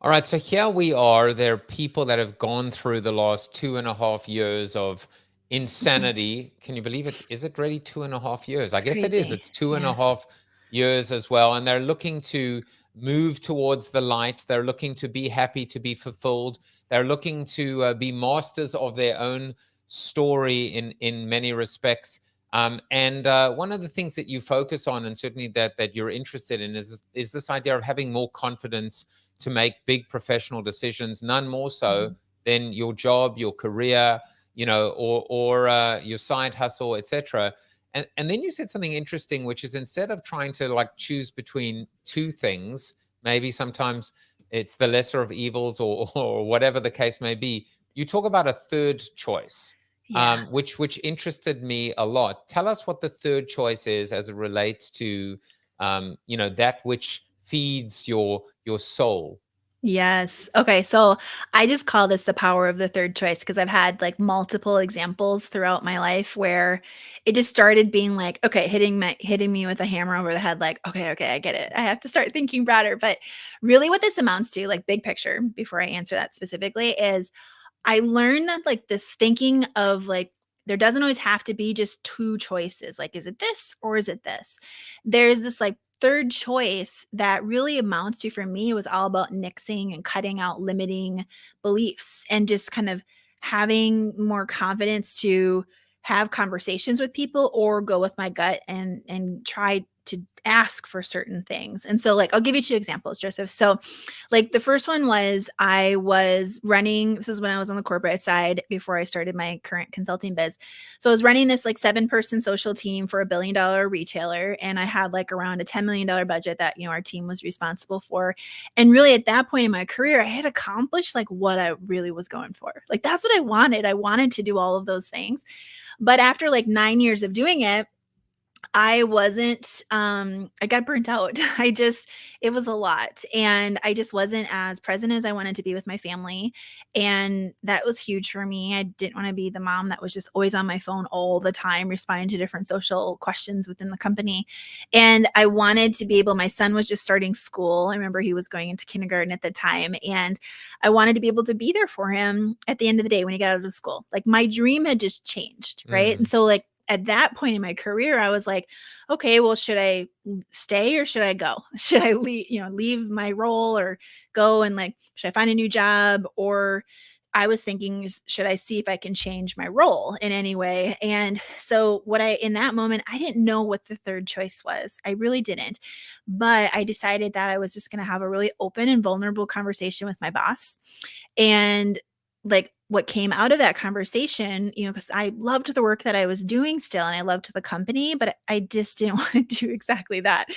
All right, so here we are. There are people that have gone through the last 2.5 years of insanity. Can you believe it? Is it really 2.5 years? I guess it is. It's 2.5 years as well. And they're looking to move towards the light. They're looking to be happy, to be fulfilled. They're looking to be masters of their own story in many respects. And one of the things that you focus on, and certainly that you're interested in, is this idea of having more confidence to make big professional decisions, none more so than your job, your career, or your side hustle, etc. And then you said something interesting, which is, instead of trying to like choose between two things, maybe sometimes it's the lesser of evils or whatever the case may be, you talk about a third choice. Which interested me a lot. Tell us what the third choice is as it relates to, that which feeds your soul. Yes. Okay. So I just call this the power of the third choice, because I've had like multiple examples throughout my life where it just started being like, okay, hitting me with a hammer over the head. Like, okay, I get it. I have to start thinking broader. But really what this amounts to, like, big picture, before I answer that specifically, is I learned that, like, this thinking of like, there doesn't always have to be just two choices. Like, is it this or is it this? There's this like third choice that really amounts to, for me, it was all about nixing and cutting out limiting beliefs and just kind of having more confidence to have conversations with people or go with my gut and try to ask for certain things. And so, like, I'll give you 2 examples, Joseph. So like, the first one was, I was running, this is when I was on the corporate side before I started my current consulting biz. So I was running this like 7-person social team for $1 billion retailer. And I had like around a $10 million budget that, our team was responsible for. And really at that point in my career, I had accomplished like what I really was going for. Like, that's what I wanted. I wanted to do all of those things. But after like 9 years of doing it, I wasn't, I got burnt out. It was a lot. And I just wasn't as present as I wanted to be with my family. And that was huge for me. I didn't want to be the mom that was just always on my phone all the time, responding to different social questions within the company. And I wanted to be able, my son was just starting school. I remember he was going into kindergarten at the time. And I wanted to be able to be there for him at the end of the day when he got out of school. Like my dream had just changed. Right. And so like, at that point in my career, I was like, okay, well, should I stay or should I go? Should I leave my role or go and like, should I find a new job? Or I was thinking, should I see if I can change my role in any way? And so in that moment, I didn't know what the third choice was. I really didn't. But I decided that I was just going to have a really open and vulnerable conversation with my boss. And like what came out of that conversation, because I loved the work that I was doing still and I loved the company, but I just didn't want to do exactly that.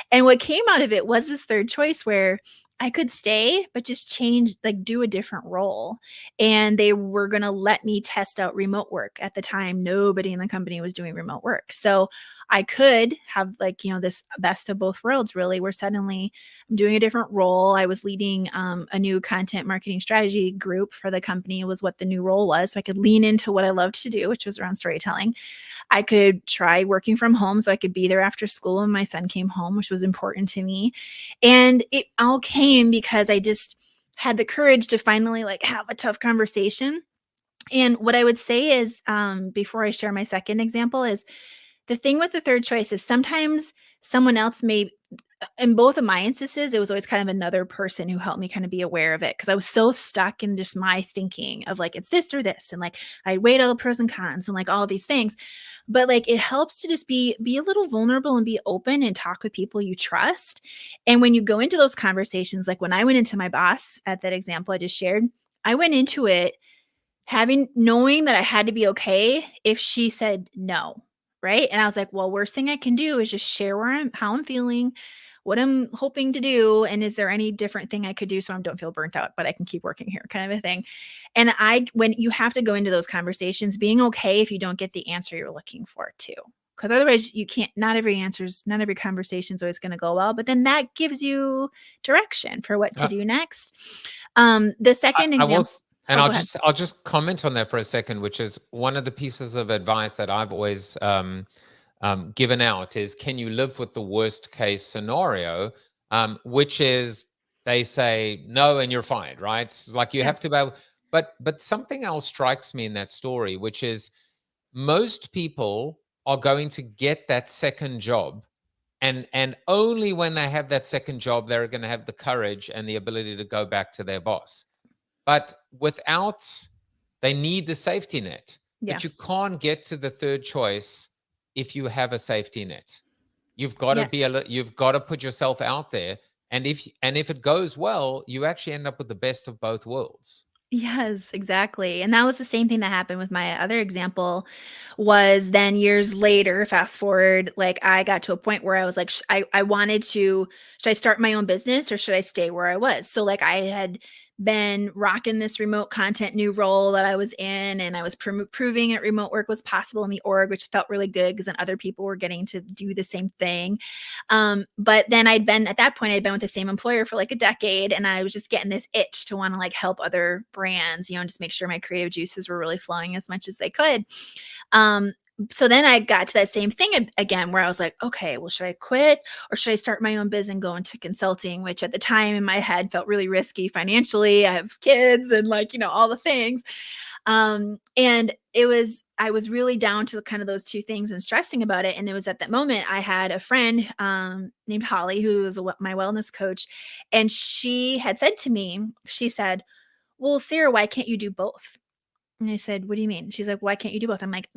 And what came out of it was this third choice where I could stay, but just change, like do a different role. And they were going to let me test out remote work. At the time, nobody in the company was doing remote work. So I could have this best of both worlds, really, where suddenly I'm doing a different role. I was leading a new content marketing strategy group for the company was what the new role was. So I could lean into what I loved to do, which was around storytelling. I could try working from home so I could be there after school when my son came home, which was important to me. And it all came because I just had the courage to finally like have a tough conversation. And what I would say is, before I share my second example, is the thing with the third choice is sometimes someone else may, in both of my instances, it was always kind of another person who helped me kind of be aware of it. Cause I was so stuck in just my thinking of like, it's this or this. And like, I weighed all the pros and cons and like all these things, but like, it helps to just be a little vulnerable and be open and talk with people you trust. And when you go into those conversations, like when I went into my boss at that example I just shared, I went into it knowing that I had to be okay if she said no. Right. And I was like, well, worst thing I can do is just share how I'm feeling, what I'm hoping to do. And is there any different thing I could do so I don't feel burnt out, but I can keep working here kind of a thing. And when you have to go into those conversations, being okay if you don't get the answer you're looking for too. Because otherwise you can't, not every conversation is always going to go well, but then that gives you direction for what to do next. The second example. And I'll just comment on that for a second, which is one of the pieces of advice that I've always given out is, can you live with the worst case scenario, which is they say no and you're fine, right? It's like you have to be able, but something else strikes me in that story, which is most people are going to get that second job. And only when they have that second job, they're going to have the courage and the ability to go back to their boss. But they need the safety net. Yeah. But you can't get to the third choice if you have a safety net. You've got to you've got to put yourself out there. And if it goes well, you actually end up with the best of both worlds. Yes, exactly. And that was the same thing that happened with my other example. Was then years later, fast forward, like I got to a point where I was like, I wanted to, should I start my own business or should I stay where I was? So like I had been rocking this remote content new role that I was in, and I was proving that remote work was possible in the org, which felt really good because then other people were getting to do the same thing. But then at that point, I'd been with the same employer for like a decade, and I was just getting this itch to want to like help other brands, and just make sure my creative juices were really flowing as much as they could. So then I got to that same thing again, where I was like, okay, well, should I quit or should I start my own business and go into consulting, which at the time in my head felt really risky financially. I have kids and like, all the things. And I was really down to kind of those two things and stressing about it. And it was at that moment I had a friend named Holly, who was my wellness coach. And she had said to me, she said, well, Sarah, why can't you do both? And I said, what do you mean? She's like, why can't you do both? I'm like,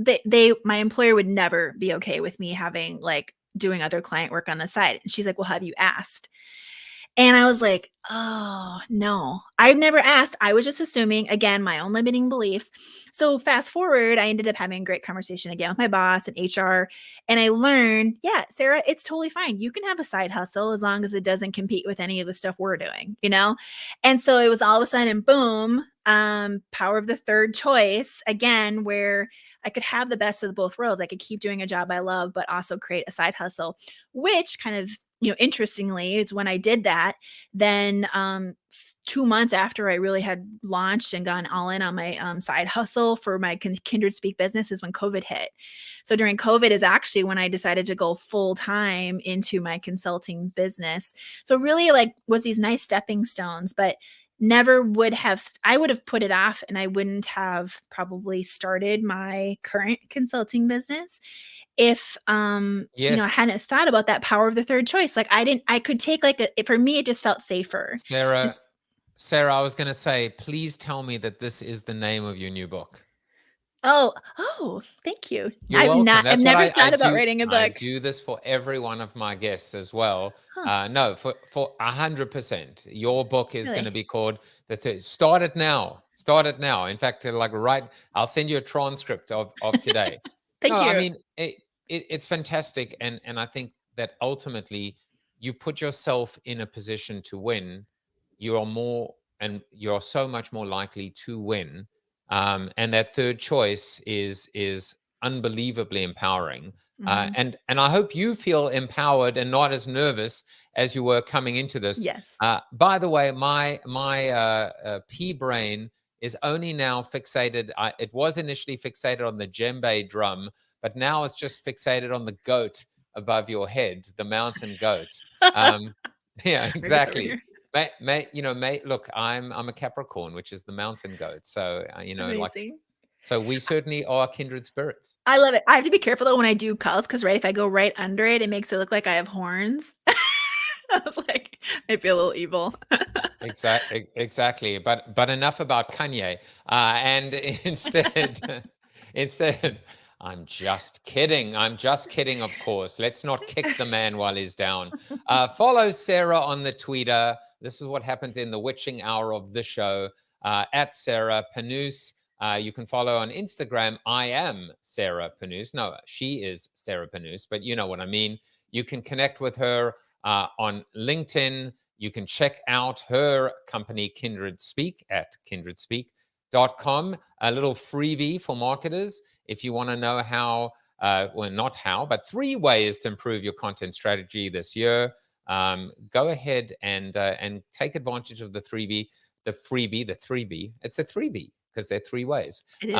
my employer would never be okay with me having like doing other client work on the side. And she's like, well, have you asked? And I was like, oh, no, I've never asked. I was just assuming, again, my own limiting beliefs. So fast forward, I ended up having a great conversation again with my boss and HR. And I learned, yeah, Sarah, it's totally fine. You can have a side hustle as long as it doesn't compete with any of the stuff we're doing, And so it was all of a sudden, boom, power of the third choice, again, where I could have the best of both worlds. I could keep doing a job I love, but also create a side hustle, which kind of, interestingly, it's when I did that, then 2 months after I really had launched and gone all in on my side hustle for my Kindred Speak business is when COVID hit. So during COVID is actually when I decided to go full time into my consulting business. So really was these nice stepping stones, but I would have put it off and I wouldn't have probably started my current consulting business if I hadn't thought about that power of the third choice. I could take for me, it just felt safer. Sarah, I was going to say, please tell me that this is the name of your new book. Oh, thank you. You're welcome. I've never thought about writing a book. I do this for every one of my guests as well. No, for 100%. Your book is going to be called The Third. Start it now. In fact, I'll send you a transcript of today. Thank you. I mean, it's fantastic. And I think that ultimately you put yourself in a position to win. You're so much more likely to win. And that third choice is unbelievably empowering. And I hope you feel empowered and not as nervous as you were coming into this. Yes. By the way, my pea brain is only now fixated. It was initially fixated on the djembe drum, but now it's just fixated on the goat above your head, the mountain goat. Yeah, exactly. Look, I'm a Capricorn, which is the mountain goat. So, so we certainly are kindred spirits. I love it. I have to be careful though when I do calls because if I go right under it, it makes it look like I have horns. I was like, I feel a little evil. Exactly. But enough about Kanye. And instead, I'm just kidding. Of course. Let's not kick the man while he's down. Follow Sarah on the Twitter. This is what happens in the witching hour of the show, at Sarah Panus. You can follow on Instagram. I am Sarah Panus. No, she is Sarah Panus, but you know what I mean. You can connect with her on LinkedIn. You can check out her company, Kindred Speak, at kindredspeak.com. A little freebie for marketers. If you want to know how, not how, but 3 ways to improve your content strategy this year, go ahead and take advantage of the freebie. It's a 3B because there are 3 ways. It is.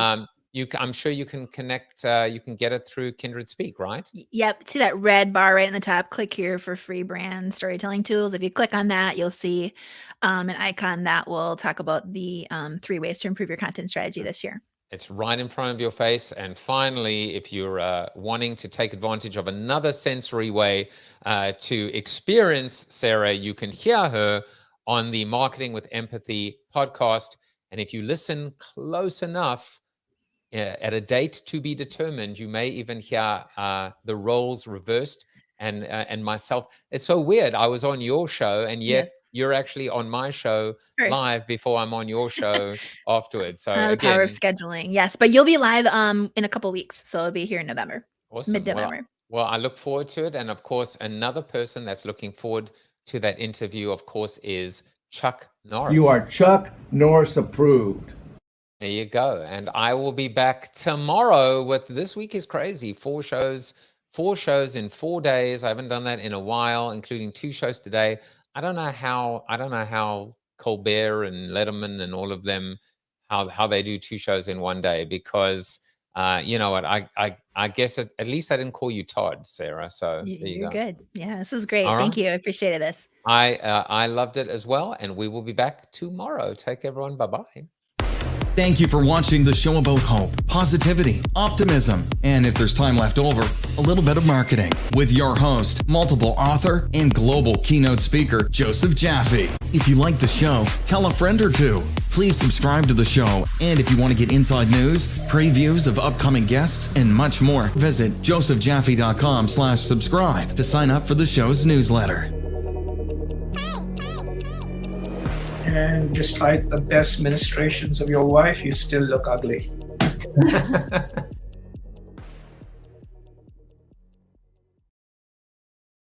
I'm sure you can connect. You can get it through Kindred Speak, right? Yep. See that red bar right in the top? Click here for free brand storytelling tools. If you click on that, you'll see an icon that will talk about the 3 ways to improve your content strategy this year. It's right in front of your face. And finally, if you're wanting to take advantage of another sensory way to experience Sarah, you can hear her on the Marketing with Empathy podcast. And if you listen close enough, at a date to be determined, you may even hear the roles reversed and myself. It's so weird. I was on your show, and yet you're actually on my show live before I'm on your show afterwards. So the again, power of scheduling. Yes, but you'll be live in a couple weeks, so it'll be here in November. Awesome. Mid-November. Well, I look forward to it, and of course, another person that's looking forward to that interview, of course, is Chuck Norris. You are Chuck Norris approved. There you go. And I will be back tomorrow with This Week is Crazy. 4 shows in 4 days. I haven't done that in a while, including 2 shows today. I don't know how Colbert and Letterman and all of them, how they do 2 shows in 1 day, because you know what, I guess at least I didn't call you Todd, Sarah. So there you You're go. good. Yeah, this was great. All Thank right. you. I appreciated this. I loved it as well. And we will be back tomorrow. Take care, everyone. Bye-bye. Thank you for watching the show about hope, positivity, optimism, and if there's time left over, a little bit of marketing with your host, multiple author, and global keynote speaker, Joseph Jaffe. If you like the show, tell a friend or 2. Please subscribe to the show. And if you want to get inside news, previews of upcoming guests, and much more, visit josephjaffe.com/subscribe to sign up for the show's newsletter. And despite the best ministrations of your wife, you still look ugly.